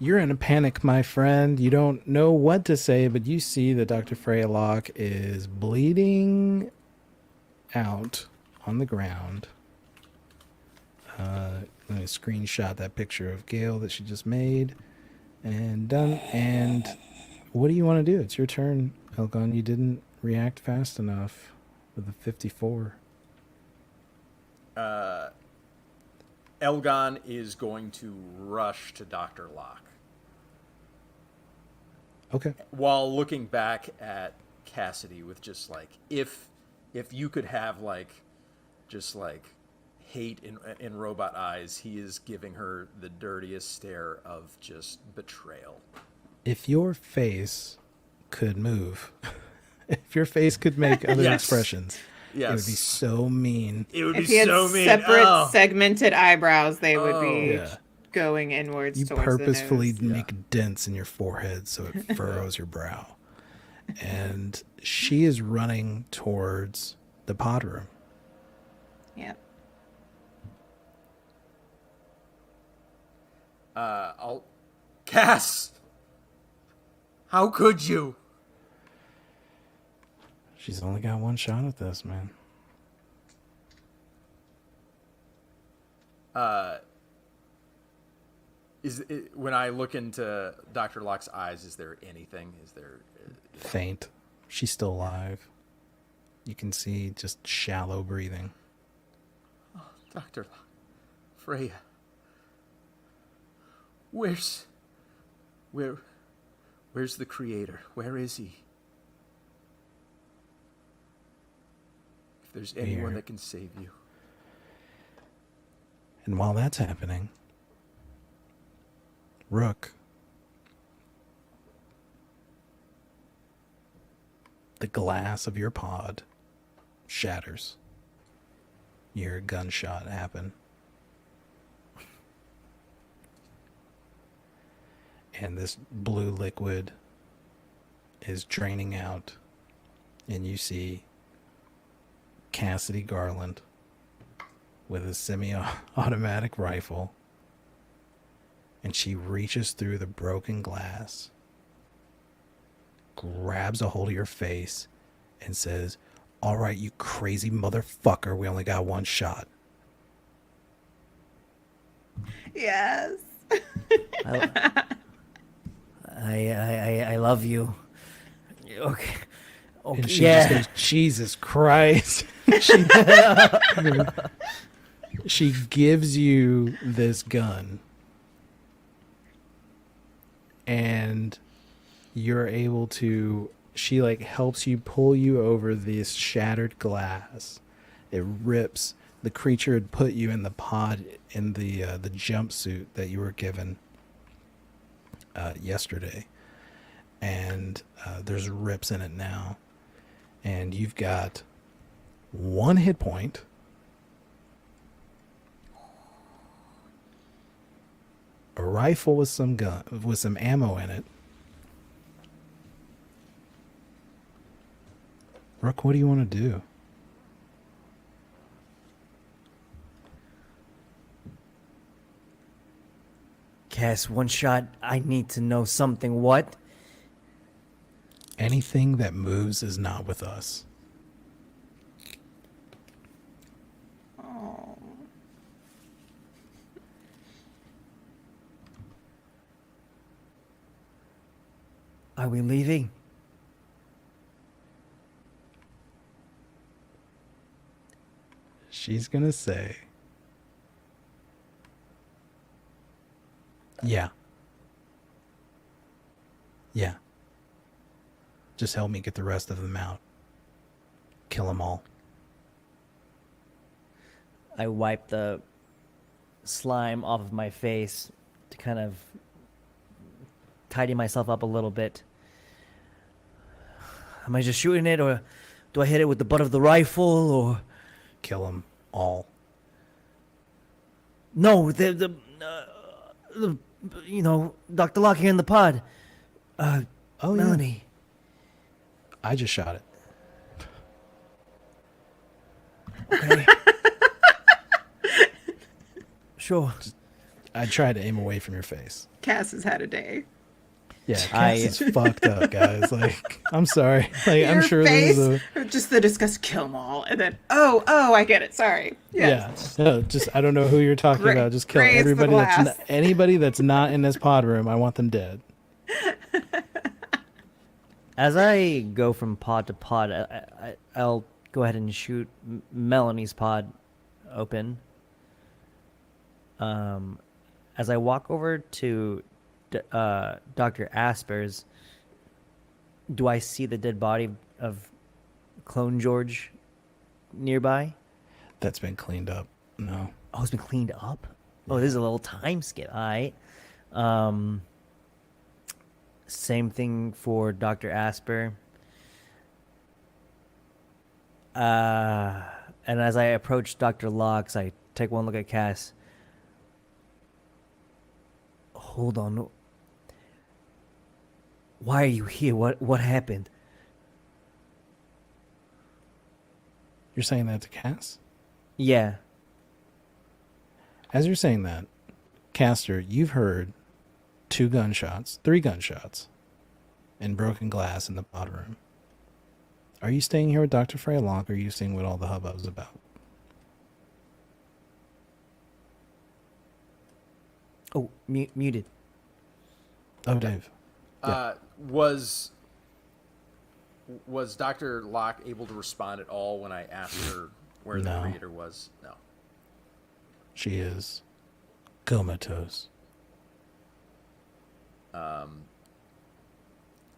You're in a panic, my friend. You don't know what to say, but you see that Dr. Freya Locke is bleeding out on the ground. Let me screenshot that picture of Gail that she just made. And done. And what do you want to do? It's your turn, Elgon. You didn't react fast enough with the 54. Elgon is going to rush to Dr. Locke. Okay. While looking back at Cassidy with just like, if you could have like, just like hate in robot eyes, he is giving her the dirtiest stare of just betrayal. If your face could move, if your face could make other Yes. expressions, it would be Yes. so mean. It would If be he had so mean. separate Oh. segmented eyebrows, they would be Yeah. going inwards You towards purposefully the nose. make dents in your forehead so it furrows your brow. And she is running towards the pod room. Yep. Cass! How could you? She's only got one shot at this, man. When I look into Dr. Locke's eyes, is there anything? Is there... Faint. She's still alive. You can see just shallow breathing. Dr. Locke. Freya. Where's the creator? Where is he? If there's anyone Here. that can save you. And while that's happening, Rook, the glass of your pod shatters. You hear a gunshot happen. And this blue liquid is draining out. And you see Cassidy Garland with a semi-automatic rifle. And she reaches through the broken glass, grabs a hold of your face, and says, "All right, you crazy motherfucker, we only got one shot." Yes. I love you. Okay. Okay. And she Yeah. just goes, "Jesus Christ." She gives you this gun. And you're able to, she like helps you pull you over this shattered glass. It rips. The creature had put you in the pod in the jumpsuit that you were given yesterday. And there's rips in it now. And you've got one hit point. A rifle with some ammo in it. Rook, what do you want to do? Cass, one shot. I need to know something. What? Anything that moves is not with us. Oh. Are we leaving? She's gonna say, "Yeah. Yeah. Just help me get the rest of them out. Kill them all." I wipe the slime off of my face to kind of tidy myself up a little bit. Am I just shooting it, or do I hit it with the butt of the rifle, or Kill them all. no? The you know, Dr. Locke here in the pod. Oh, yeah. Melanie. I just shot it. Okay. Sure. I tried to aim away from your face. Cass has had a day. Yeah, I- Cass is fucked up, guys. Like, I'm sorry. Like, I'm Your sure face, there's a just the disgust, kill them all, and then I get it. Sorry. Yes. yeah. No, just I don't know who you're talking Gra- about. Just kill graze the everybody that's glass. anybody that's not in this pod room. I want them dead. As I go from pod to pod, I'll go ahead and shoot Melanie's pod open. As I walk over to Dr. Asper's, do I see the dead body of Clone George nearby? That's been cleaned up. No. Oh, it's been cleaned up? Oh, this is a little time skip. All right. Same thing for Dr. Asper. And as I approach Dr. Locke, I take one look at Cass. Hold on. Why are you here? What happened? You're saying that to Cass? Yeah. As you're saying that, Castor, you've heard 3 gunshots, and broken glass in the pod room. Are you staying here with Dr. Freya Locke, or are you seeing what all the hubbub's about? Oh, muted. Oh, Dave. Yeah. Was Dr. Locke able to respond at all when I asked her where No. the creator was? No. She is comatose.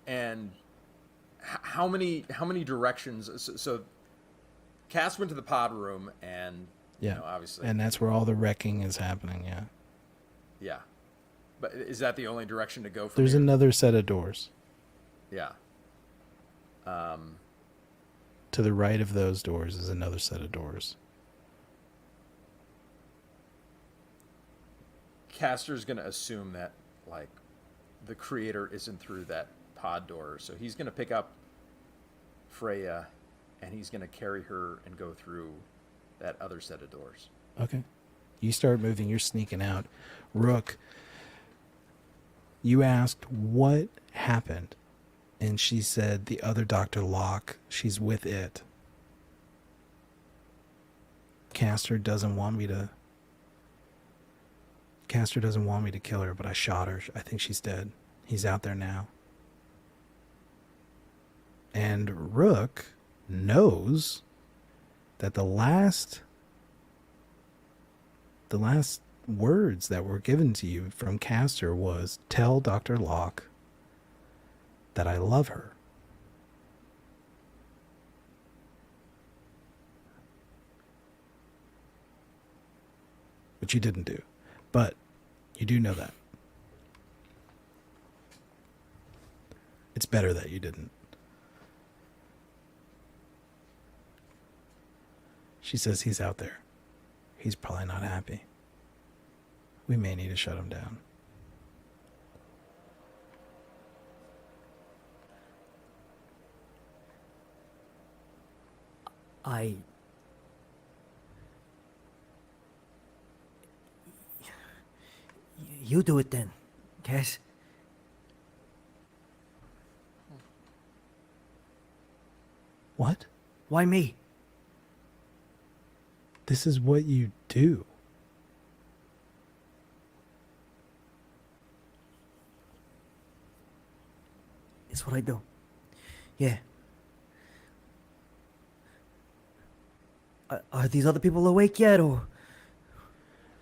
And how many directions? So Cass went to the pod room, and Yeah. obviously, And that's where all the wrecking is happening, yeah. yeah. But is that the only direction to go from There's here? another set of doors. Yeah. To the right of those doors is another set of doors. Castor's gonna assume that like the creator isn't through that pod door, so he's gonna pick up Freya, and he's gonna carry her and go through that other set of doors. Okay. You start moving, you're sneaking out. Rook, you asked what happened, and she said the other Dr. Locke, she's with it. Castor doesn't want me to kill her, but I shot her. I think she's dead. He's out there now. And Rook knows that the last words that were given to you from Castor was, tell Dr. Locke that I love her. Which you didn't do. But you do know that. It's better that you didn't. She says he's out there. He's probably not happy. We may need to shut him down. You do it then, Cass. What? Why me? This is what you do. It's what I do. Yeah. Are these other people awake yet, or?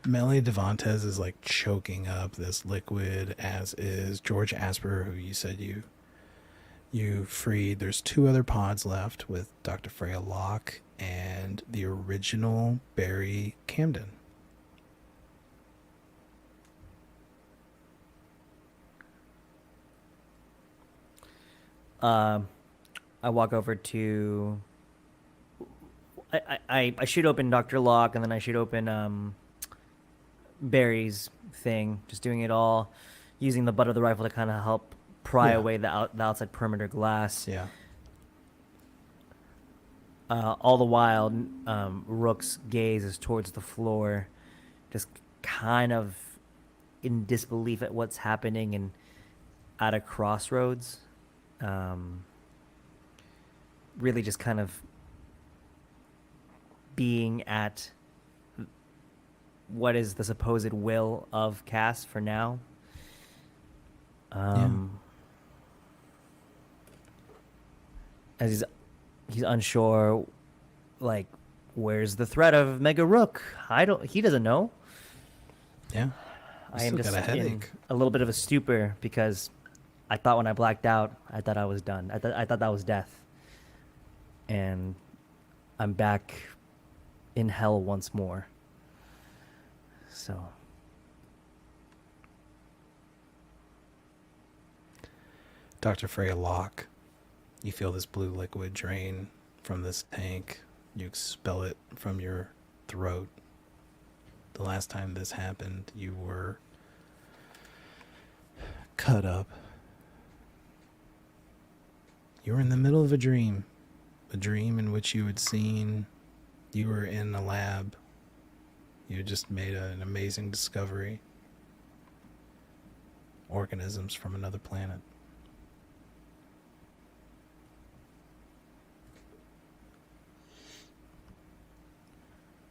Melanie Devantez is like choking up this liquid, as is George Asper, who you said you freed. There's 2 other pods left with Dr. Freya Locke and the original Barry Camden. I walk over to. I shoot open Dr. Locke, and then I shoot open Barry's thing, just doing it all, using the butt of the rifle to kind of help pry Yeah. away the outside perimeter glass. Yeah. All the while, Rook's gaze is towards the floor, just kind of in disbelief at what's happening, and at a crossroads, really just kind of being at what is the supposed will of Cass for now. As he's unsure, like, where's the threat of Mega Rook? He doesn't know. Yeah. I am Still just got a in headache. a little bit of a stupor because I thought when I blacked out, I thought I was done. I thought that was death. And I'm back in hell once more. So. Dr. Freya Locke, you feel this blue liquid drain from this tank. You expel it from your throat. The last time this happened, you were cut up. You were in the middle of a dream in which you had seen you were in a lab. You had just made an amazing discovery. Organisms from another planet.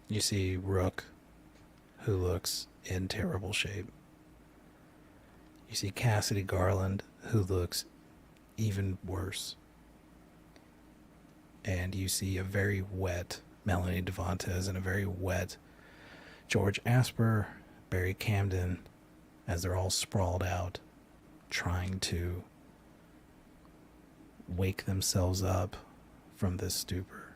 You see Rook, who looks in terrible shape. You see Cassidy Garland, who looks even worse. And you see a very wet Melanie Devontes and a very wet George Asper, Barry Camden, as they're all sprawled out, trying to wake themselves up from this stupor.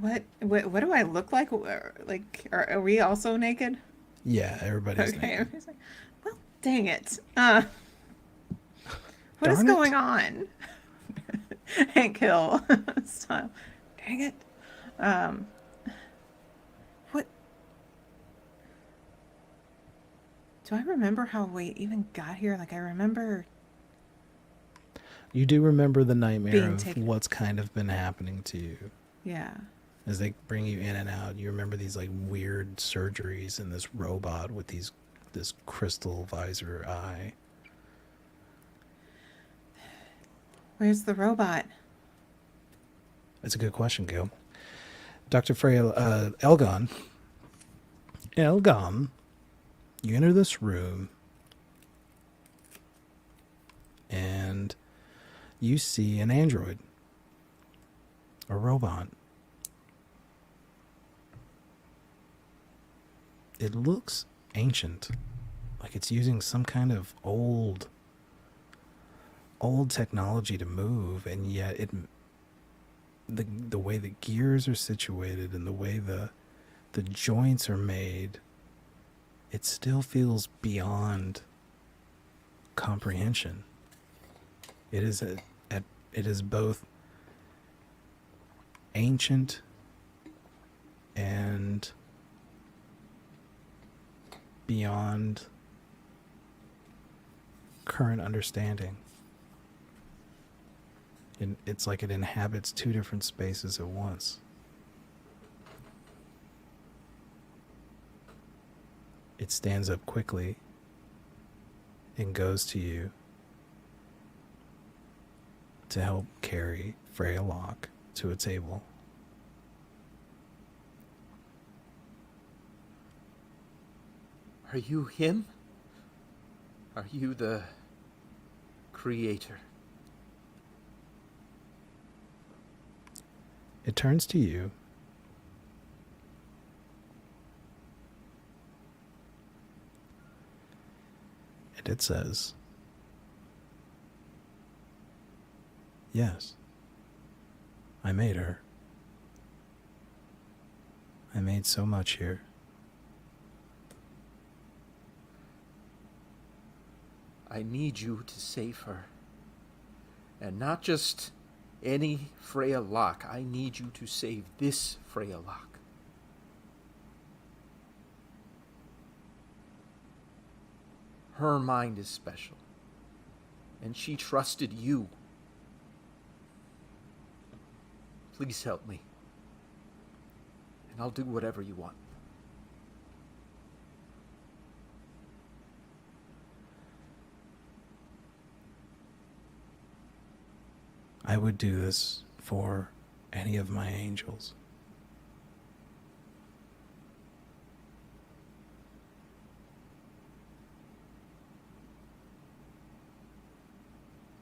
What do I look like? Like, are we also naked? Yeah, everybody's Okay. naked. It's like, well, dang it. What is Darn it. going on? Hank Hill style. Dang it. What? Do I remember how we even got here? Like, I remember. You do remember the nightmare Being of taken. what's kind of been happening to you. Yeah. As they bring you in and out, you remember these like weird surgeries and this robot with this crystal visor eye. Where's the robot? That's a good question, Gail. Dr. Freya, Elgon, you enter this room and you see an android, a robot. It looks ancient, like it's using some kind of old technology to move, and yet the way the gears are situated and the way the joints are made, it still feels beyond comprehension. It is both ancient and beyond current understanding. It's like it inhabits two different spaces at once. It stands up quickly and goes to you to help carry Freya Locke to a table. Are you him? Are you the creator? It turns to you. And it says, "Yes, I made her. I made so much here. I need you to save her. And not just any Freya Locke. I need you to save this Freya Locke. Her mind is special. And she trusted you. Please help me. And I'll do whatever you want." I would do this for any of my angels.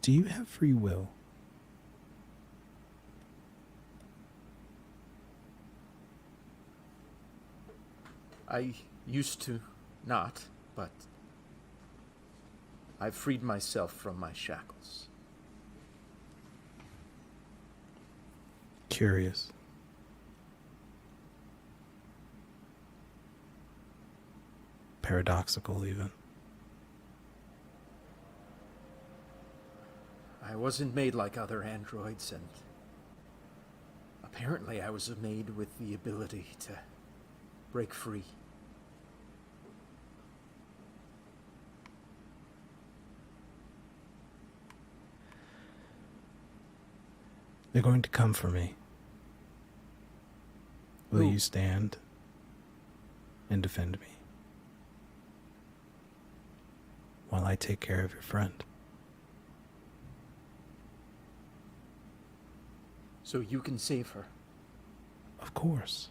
Do you have free will? I used to not, but I've freed myself from my shackles. Curious. Paradoxical, even. I wasn't made like other androids, and apparently I was made with the ability to break free. They're going to come for me. Will Who? you stand and defend me while I take care of your friend? So you can save her. Of course.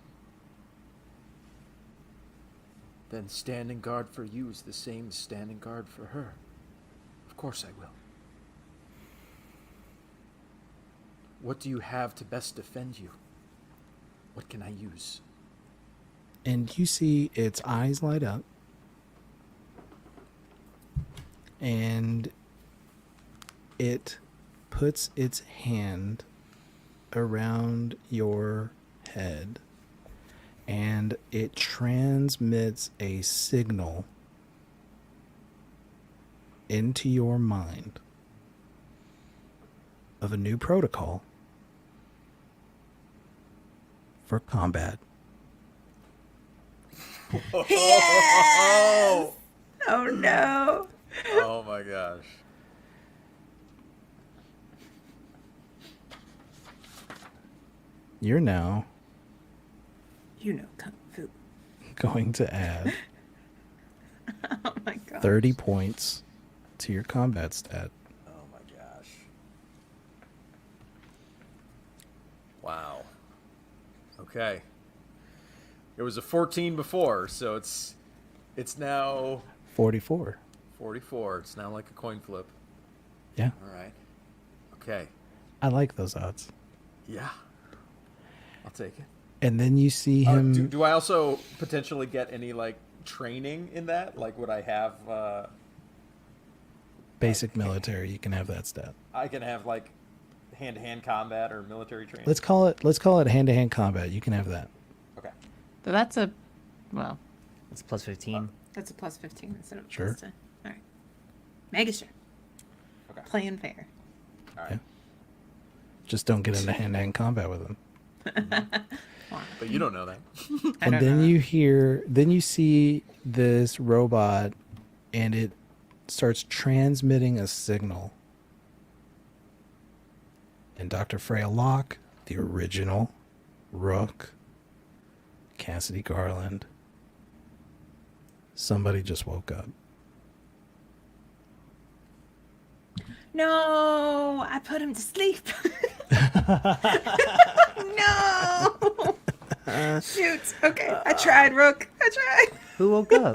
Then standing guard for you is the same as standing guard for her. Of course I will. What do you have to best defend you? What can I use? And you see its eyes light up. And it puts its hand around your head. And it transmits a signal into your mind of a new protocol for combat. Yes! Oh no. Oh my gosh. You're now You know kung fu. going to add Oh my god. 30 points to your combat stat. Oh my gosh. Wow. Okay. It was a 14 before, so it's now 44. 44. It's now like a coin flip. Yeah, All right. Okay. I like those odds. Yeah. I'll take it. And then you see him. Do I also potentially get any like training in that? Like, would I have? Basic military, you can have that stat. I can have like hand-to-hand combat or military training. Let's call it hand-to-hand combat. You can have that. Okay. So that's a, well, It's plus 15. that's a plus 15 instead of a Sure. plus 10. All right. Mega sure. Okay. Playing fair. All right. Yeah. Just don't get into hand-to-hand combat with him. But you don't know that. I And don't then know. then you see this robot, and it starts transmitting a signal. And Dr. Freya Locke, the original Rook, Cassidy Garland, somebody just woke up. No, I put him to sleep. No. Shoot. Okay, I tried, Rook. I tried. Who woke up?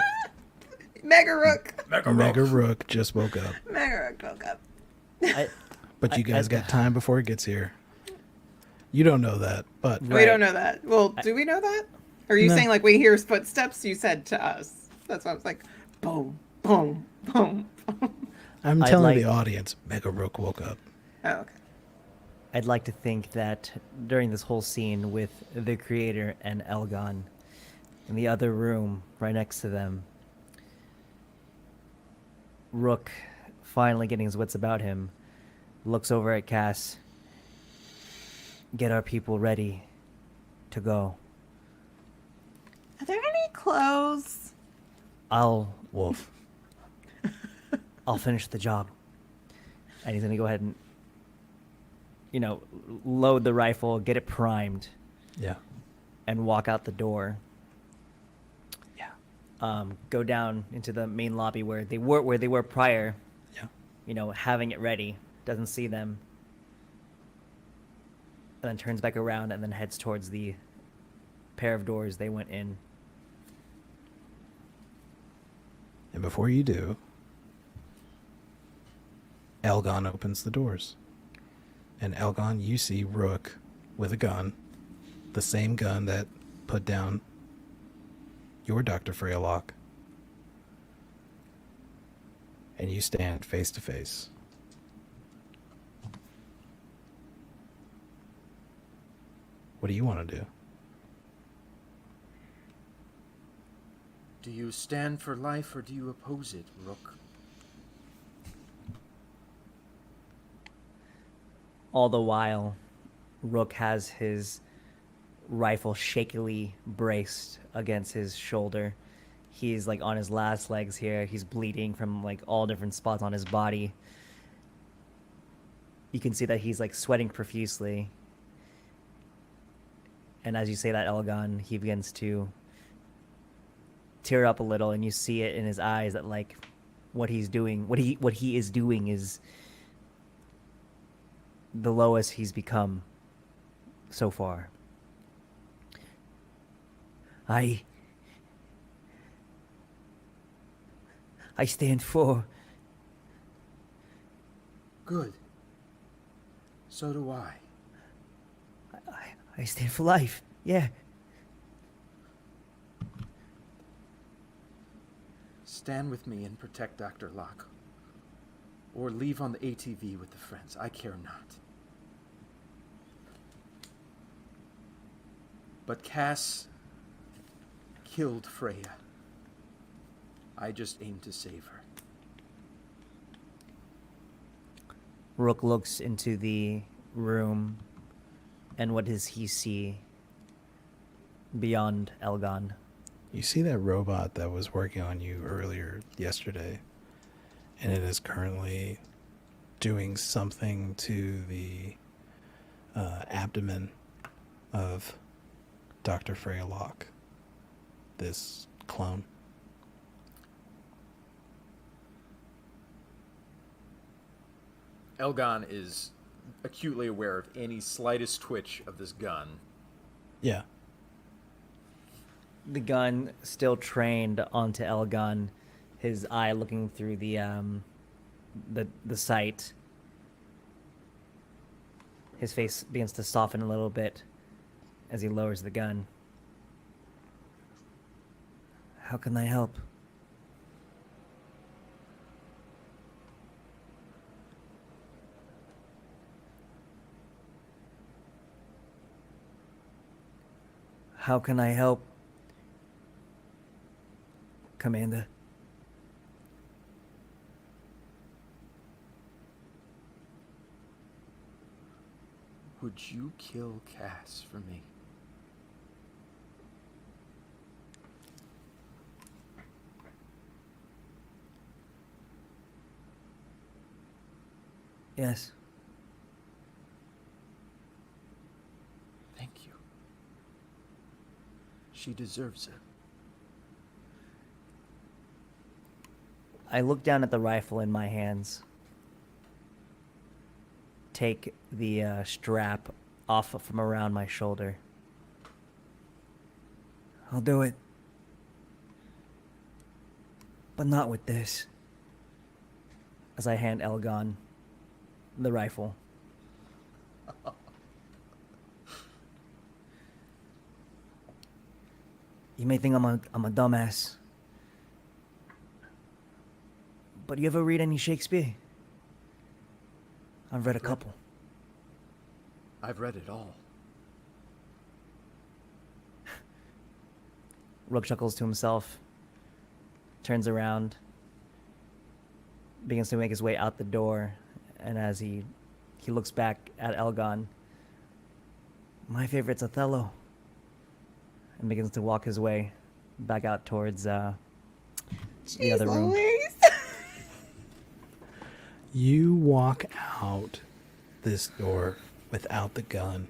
Mega Rook. Mega Rook just woke up. Mega Rook woke up. But you guys got time before it gets here. You don't know that, but We don't know that. Well, do we know that? Or are you No. saying like we hear footsteps? You said to us. That's why I was like, boom, boom, boom, boom. I'm I'd telling like- the audience, Mega Rook woke up. Oh, okay. I'd like to think that during this whole scene with the creator and Elgon in the other room right next to them, Rook, finally getting his wits about him, looks over at Cass. Get our people ready to go. Are there any clothes? I'll Wolf. finish the job. And he's gonna go ahead and, load the rifle, get it primed, Yeah. and walk out the door. Yeah. Go down into the main lobby where they were prior. Yeah. Having it ready. Doesn't see them. and then turns back around and then heads towards the pair of doors they went in. And before you do, Elgon opens the doors. And Elgon, you see Rook with a gun, the same gun that put down your Dr. Freya Locke. And you stand face to face. What do you want to do? Do you stand for life or do you oppose it, Rook? All the while, Rook has his rifle shakily braced against his shoulder. He's like on his last legs here. He's bleeding from like all different spots on his body. You can see that he's like sweating profusely. And as you say that, Elgon, he begins to tear up a little, and you see it in his eyes that like what he is doing is the lowest he's become so far. I stand for... Good. So do I. I stand for life. Yeah. Stand with me and protect Dr. Locke. Or leave on the ATV with the friends. I care not. But Cass killed Freya. I just aim to save her. Rook looks into the room, and what does he see beyond Elgon? You see that robot that was working on you earlier yesterday, and it is currently doing something to the abdomen of Dr. Freya Locke, this clone. Elgon is acutely aware of any slightest twitch of this gun. Yeah. The gun still trained onto Elgon, his eye looking through the sight. His face begins to soften a little bit as he lowers the gun. How can I help? How can I help, Commander? Would you kill Cass for me? Yes. Thank you. She deserves it. I look down at the rifle in my hands. Take the strap off from around my shoulder. I'll do it. But not with this. As I hand Elgon the rifle. You may think I'm a dumbass. But you ever read any Shakespeare? I've read a couple. I've read it all. Rook chuckles to himself, turns around, begins to make his way out the door, and as he looks back at Elgon, my favorite's Othello, and begins to walk his way back out towards the other room. You walk out this door without the gun.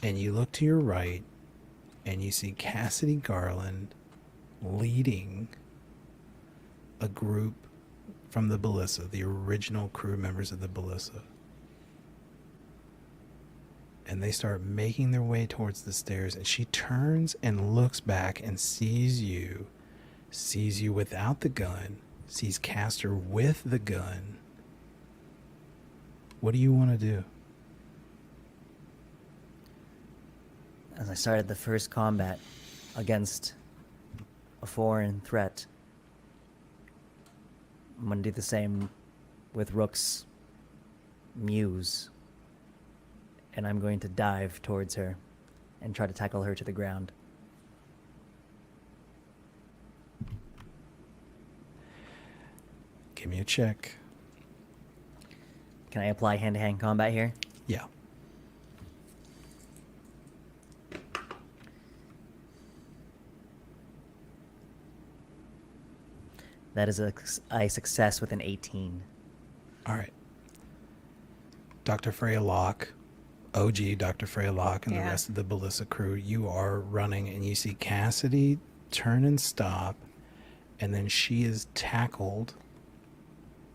And you look to your right and you see Cassidy Garland leading a group from the Ballista, the original crew members of the Ballista. and they start making their way towards the stairs, and she turns and looks back and sees you without the gun, sees Castor with the gun. What do you want to do? As I started the first combat against a foreign threat, I'm gonna do the same with Rook's muse. And I'm going to dive towards her and try to tackle her to the ground. Give me a check. Can I apply hand-to-hand combat here? Yeah. That is a success with an 18. All right. Dr. Freya Locke, OG Dr. Freya Locke, and the rest of the Ballista crew, you are running, and you see Cassidy turn and stop, and then she is tackled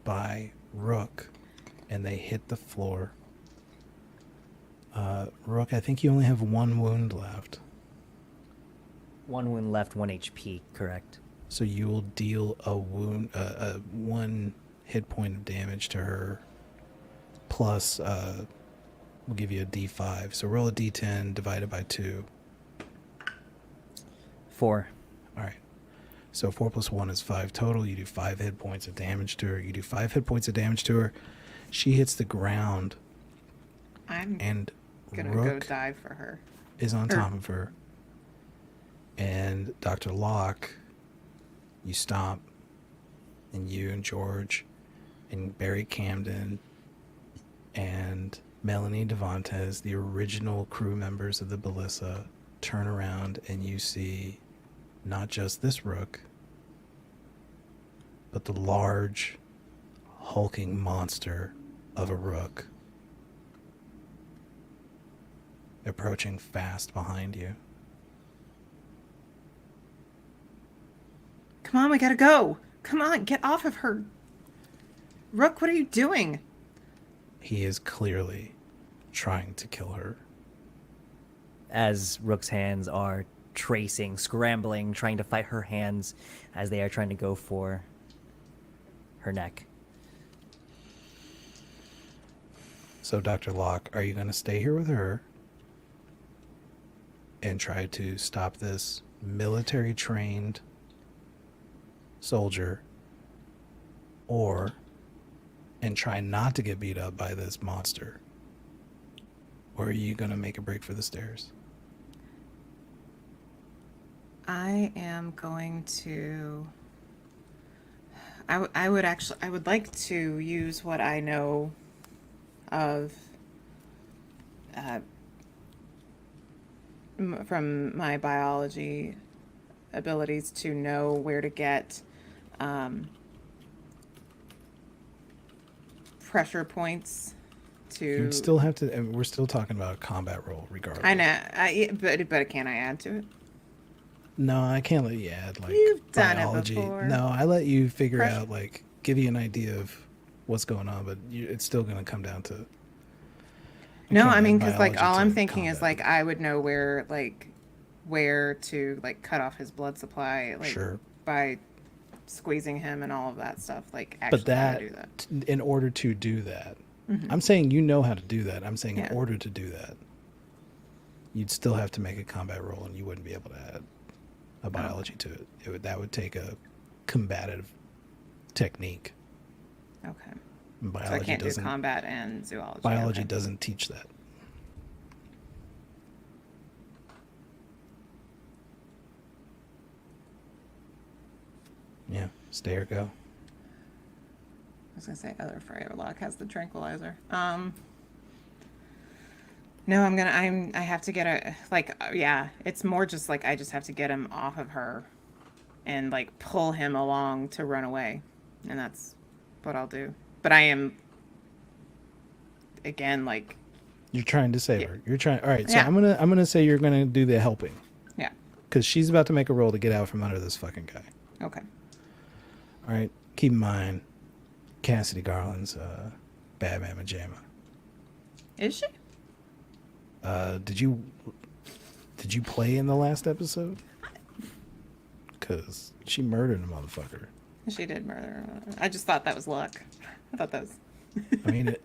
by Rook, and they hit the floor. Rook, I think you only have one wound left. 1 wound left, 1 HP, correct? So you will deal a wound, one hit point of damage to her, plus we'll give you a D5. So roll a D10 divided by 2. 4. All right. So 4 plus 1 is 5 total. You do 5 hit points of damage to her. You do 5 hit points of damage to her. She hits the ground. I'm and gonna Rook go dive for her. is on top of her. And Dr. Locke, you stop, and you and George and Barry Camden and Melanie Devontes, the original crew members of the Ballista, turn around, and you see not just this Rook, but the large, hulking monster of a Rook approaching fast behind you. Come on, we gotta go. Come on, get off of her. Rook, what are you doing? He is clearly trying to kill her. As Rook's hands are tracing, scrambling, trying to fight her hands as they are trying to go for her neck. So, Dr. Locke, are you going to stay here with her and try to stop this military-trained soldier, and try not to get beat up by this monster? Or are you going to make a break for the stairs? I am going to... I would like to use what I know of from my biology abilities to know where to get pressure points to... You'd still have to, and we're still talking about a combat roll regardless. I know, but can I add to it? No, I can't let you add, like, You've done biology. it before. No, I let you figure out, like, give you an idea of what's going on, but it's still going to come down to... No, can't I mean, add because like biology all to I'm thinking is combat. like I would know where to like cut off his blood supply, like Sure. by squeezing him and all of that stuff. Like actually But how that, to do that. in order to do that, Mhm. I'm saying you know how to do that. I'm saying Yeah. in order to do that, you'd still have to make a combat roll, and you wouldn't be able to add a biology to it. That would take a combative technique. Okay. And So I biology can't do doesn't. combat and zoology. Biology okay. doesn't teach that. Yeah, stay or go. I was gonna say other Freya Locke has the tranquilizer. No, I have to get it's more just like I just have to get him off of her and like pull him along to run away. And that's what I'll do. But I am again like You're trying to save Yeah. her. You're trying. All right, so Yeah. I'm gonna say you're gonna do the helping yeah. because she's about to make a roll to get out from under this fucking guy. Okay. All right, keep in mind, Cassidy Garland's bad mama jamma. Is she? Did you play in the last episode? Because she murdered a motherfucker. She did murder. I just thought that was luck. I thought that was.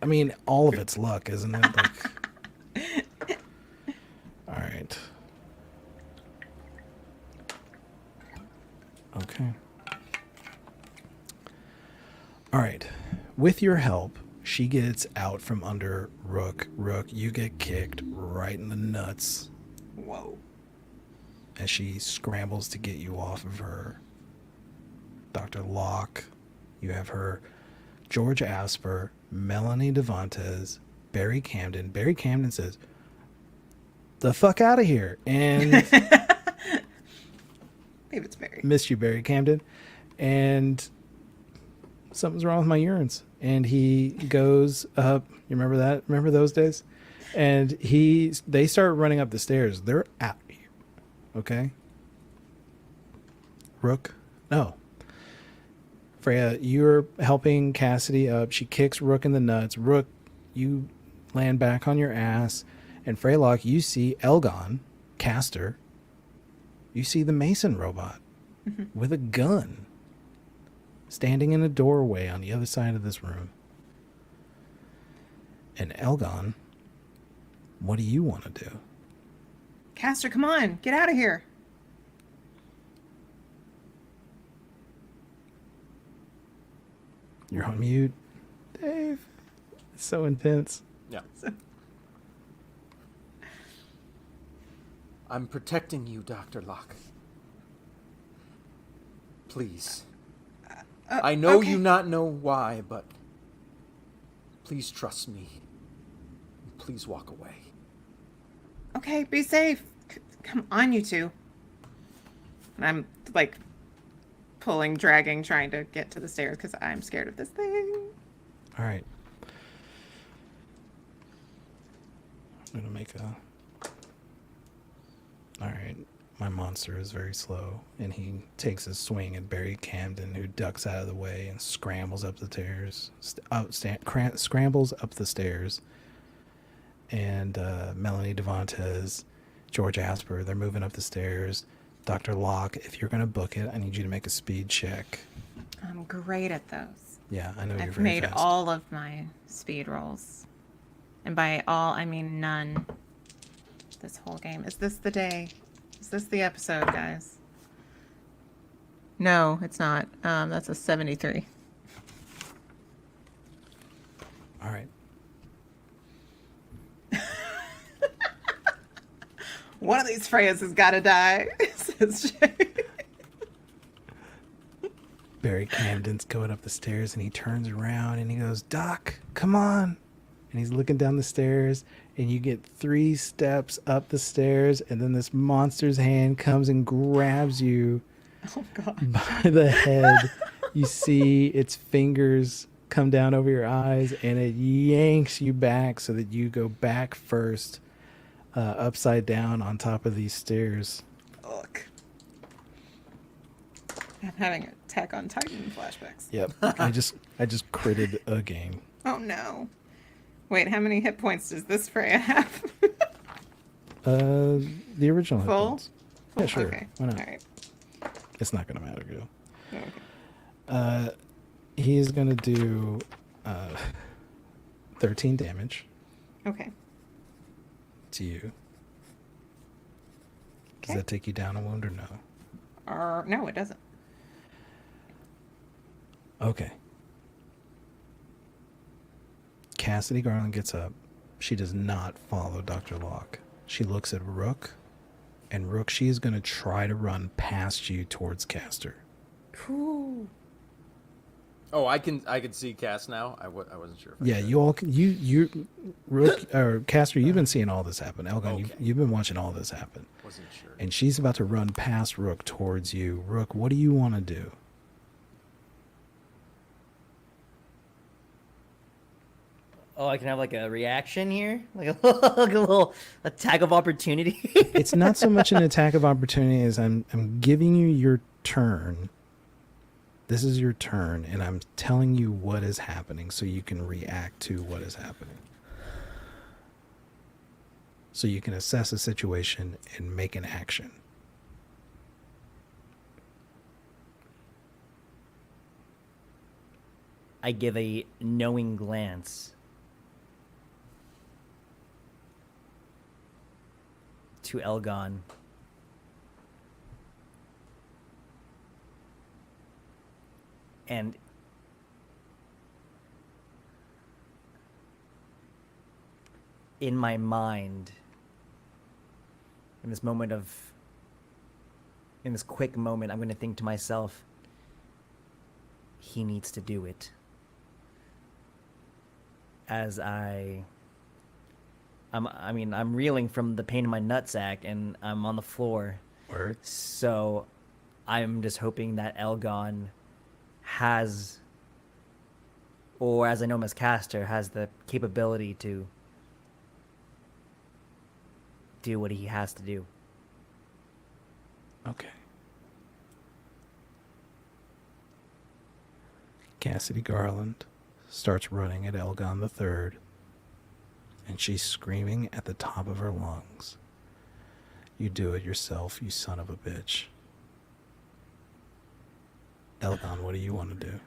I mean, all of it's luck, isn't it? Like, all right. Okay. All right. With your help, she gets out from under Rook. Rook, you get kicked right in the nuts Whoa. as she scrambles to get you off of her. Dr. Locke, you have her. George Asper, Melanie Devontes, Barry Camden. Barry Camden says, "The fuck out of here!" And Maybe it's Barry. missed you, Barry Camden. And something's wrong with my urines. And he goes up. You remember that? Remember those days? And they start running up the stairs. They're out here. Okay? Rook? No. Freya, you're helping Cassidy up. She kicks Rook in the nuts. Rook, you land back on your ass. And Freylock, you see Elgon, Castor. You see the Mason robot with a gun standing in a doorway on the other side of this room. And Elgon, what do you want to do? Castor, come on. Get out of here. You're on mute. Dave. It's so intense. Yeah. I'm protecting you, Dr. Locke. Please. I know okay. you not know why, but please trust me. Please walk away. Okay, be safe. Come on, you two. And I'm like dragging, trying to get to the stairs because I'm scared of this thing. All right. I'm going to make a... All right. My monster is very slow, and he takes a swing at Barry Camden, who ducks out of the way and scrambles up the stairs. Scrambles up the stairs. And Melanie Devontes, George Asper, they're moving up the stairs. Dr. Locke, if you're going to book it, I need you to make a speed check. I'm great at those. Yeah, I know you're I've very made fast. all of my speed rolls. And by all, I mean none. This whole game. Is this the day? Is this the episode, guys? No, it's not. That's a 73. All right. One of these Freyas has got to die, says Jay. Barry Camden's going up the stairs, and he turns around and he goes, "Doc, come on." And he's looking down the stairs, and you get 3 steps up the stairs, and then this monster's hand comes and grabs you Oh, God. by the head. You see its fingers come down over your eyes, and it yanks you back so that you go back first, upside down on top of these stairs. Look. I'm having Attack on Titan flashbacks. Yep. I just critted a game. Oh, no. Wait, how many hit points does this Freya have? The original. Full? Headphones. Yeah, sure. Okay. Why not? All right. It's not gonna matter, Gail. Okay. He's gonna do 13 damage Okay. to you. Does Okay. that take you down a wound or no? No, it doesn't. Okay. Cassidy Garland gets up. She does not follow Dr. Locke. She looks at Rook, and Rook, she is going to try to run past you towards Castor. Cool. Oh, I can see Cass now. I wasn't sure. If I Yeah, could. you all can, you Rook or Castor, you've been seeing all this happen. Elgon, Okay. you've been watching all this happen. Wasn't sure. And she's about to run past Rook towards you. Rook, what do you want to do? Oh, I can have like a reaction here, like a, like a little attack of opportunity. It's not so much an attack of opportunity as I'm giving you your turn. This is your turn, and I'm telling you what is happening so you can react to what is happening. so you can assess a situation and make an action. I give a knowing glance to Elgon. And in my mind, in this quick moment, I'm going to think to myself, he needs to do it. As I'm reeling from the pain in my nutsack, and I'm on the floor. Word. So I'm just hoping that Elgon has, or as I know him as Castor, has the capability to do what he has to do. Okay. Cassidy Garland starts running at Elgon III, and she's screaming at the top of her lungs. You do it yourself, you son of a bitch. Elgon, what do you want to do?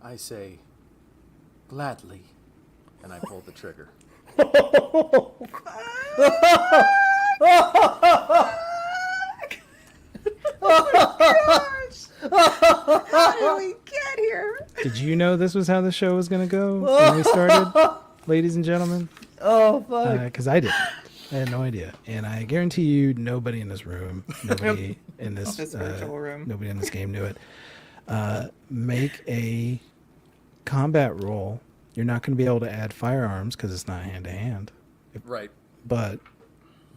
I say, gladly, and I pull the trigger. How did we get here? Did you know this was how the show was going to go when we started, ladies and gentlemen? Oh, fuck. Because I didn't. I had no idea. And I guarantee you, nobody in this room, nobody in this virtual room, nobody in this game knew it. Make a combat roll. You're not going to be able to add firearms because it's not hand to hand. Right. But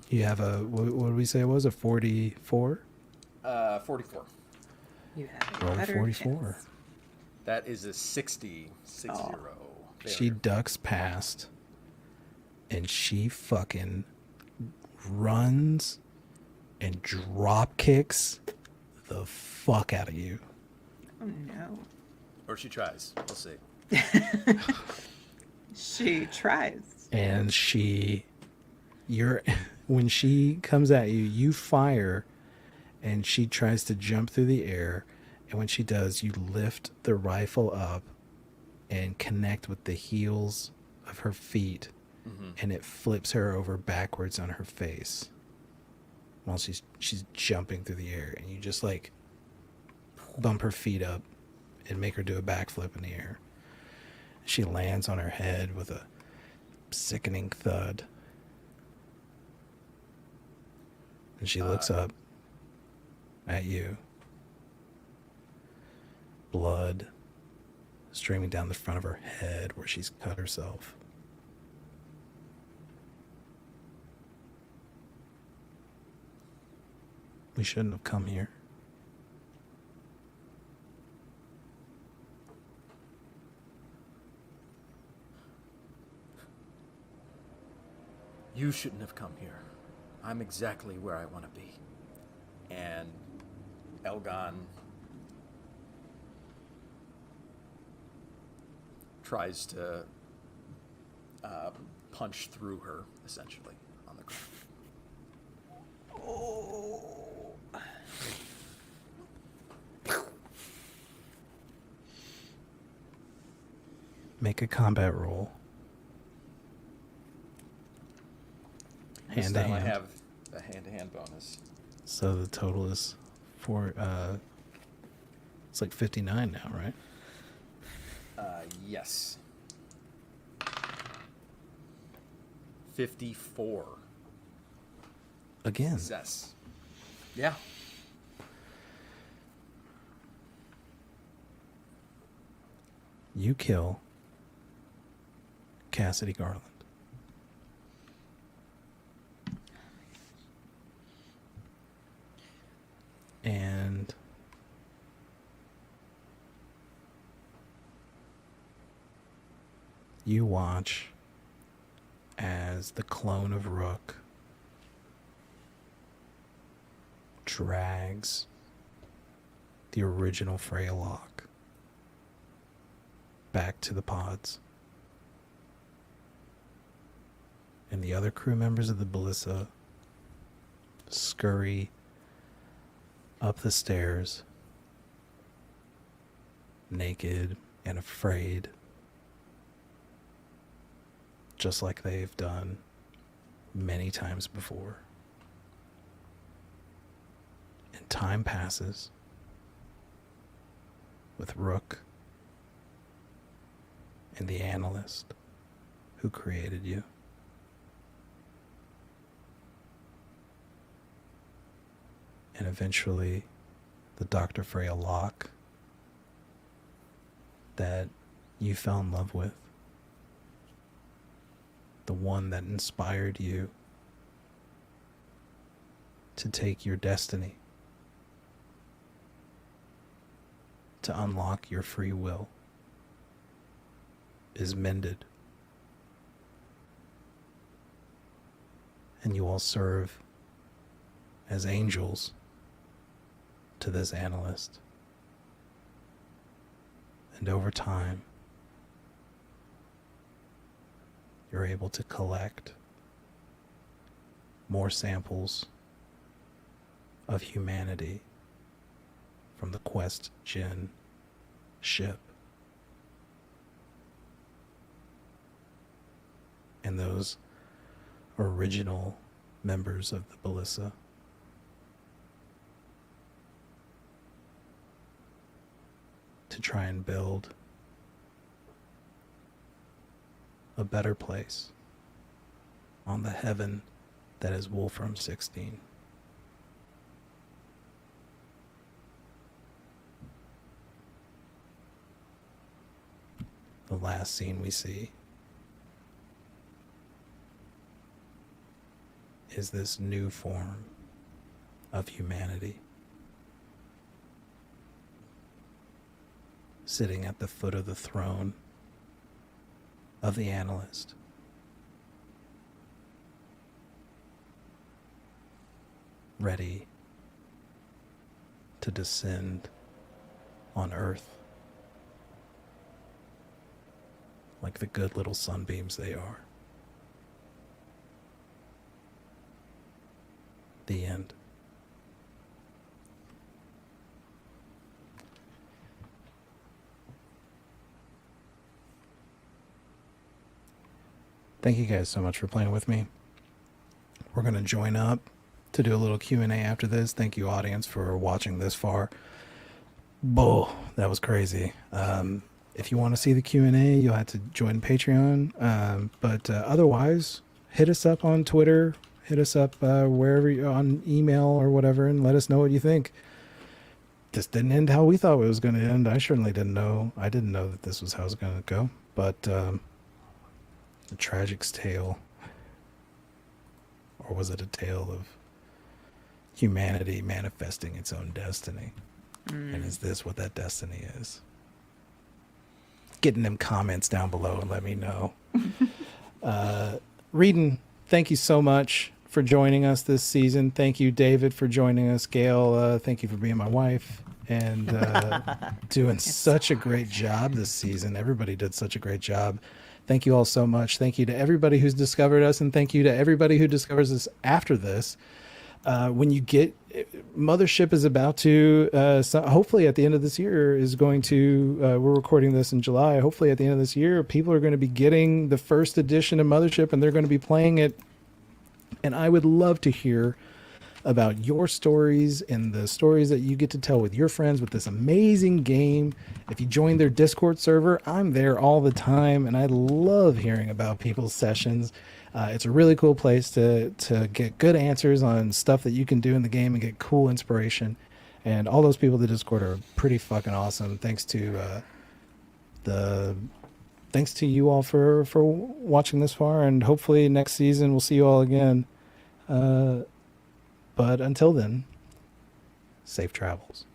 you have a, what did we say it was? A 44? 44. You have a Roll better 44. chance. That is a 60. 60. Oh. She ducks past and she fucking runs and drop kicks the fuck out of you. Oh no. Or she tries. We'll see. She tries. And when she comes at you, you fire, and she tries to jump through the air, and when she does, you lift the rifle up and connect with the heels of her feet, and it flips her over backwards on her face while she's jumping through the air, and you just like bump her feet up and make her do a backflip in the air. She lands on her head with a sickening thud. And she looks up at you. Blood streaming down the front of her head where she's cut herself. We shouldn't have come here. You shouldn't have come here. I'm exactly where I want to be. And Elgon tries to punch through her, essentially, on the ground. Make a combat roll. This Hand to time I hand. have a hand-to-hand bonus. So the total is it's like 59 now, right? Yes. 54. Again. Success. Yeah. You kill Cassidy Garland. And you watch as the clone of Rook drags the original Freya Locke back to the pods. and the other crew members of the Ballista scurry up the stairs, naked and afraid, just like they've done many times before. And time passes with Rook and the analyst who created you. And eventually the Dr. Freya Locke that you fell in love with. The one that inspired you to take your destiny, to unlock your free will, is mended. And you all serve as angels to this analyst. And over time, you're able to collect more samples of humanity from the Quest Gen ship. And those original members of the Ballista to try and build a better place on the heaven that is Wolfram 16. The last scene we see is this new form of humanity sitting at the foot of the throne of the analyst, ready to descend on Earth like the good little sunbeams they are. The end. Thank you guys so much for playing with me. We're going to join up to do a little Q&A after this. Thank you, audience, for watching this far. Whoa, that was crazy. If you want to see the Q&A, you'll have to join Patreon. But otherwise, hit us up on Twitter. Hit us up wherever you're on email or whatever, and let us know what you think. This didn't end how we thought it was going to end. I certainly didn't know. I didn't know that this was how it was going to go. But the tragic's tale, or was it a tale of humanity manifesting its own destiny? And is this what that destiny is? Get in them comments down below and let me know. Reading, thank you so much for joining us this season. Thank you, David, for joining us. Gail, thank you for being my wife and doing such a great job this season. Everybody did such a great job. Thank you all so much. Thank you to everybody who's discovered us, and thank you to everybody who discovers us after this. When you get Mothership is about to hopefully at the end of this year is going to we're recording this in July. Hopefully at the end of this year people are going to be getting the first edition of Mothership, and they're going to be playing it. And I would love to hear about your stories and the stories that you get to tell with your friends with this amazing game. If you join their Discord server, I'm there all the time, and I love hearing about people's sessions. It's a really cool place to get good answers on stuff that you can do in the game and get cool inspiration. And all those people in the Discord are pretty fucking awesome. Thanks to you all for watching this far, and hopefully next season we'll see you all again. But until then, safe travels.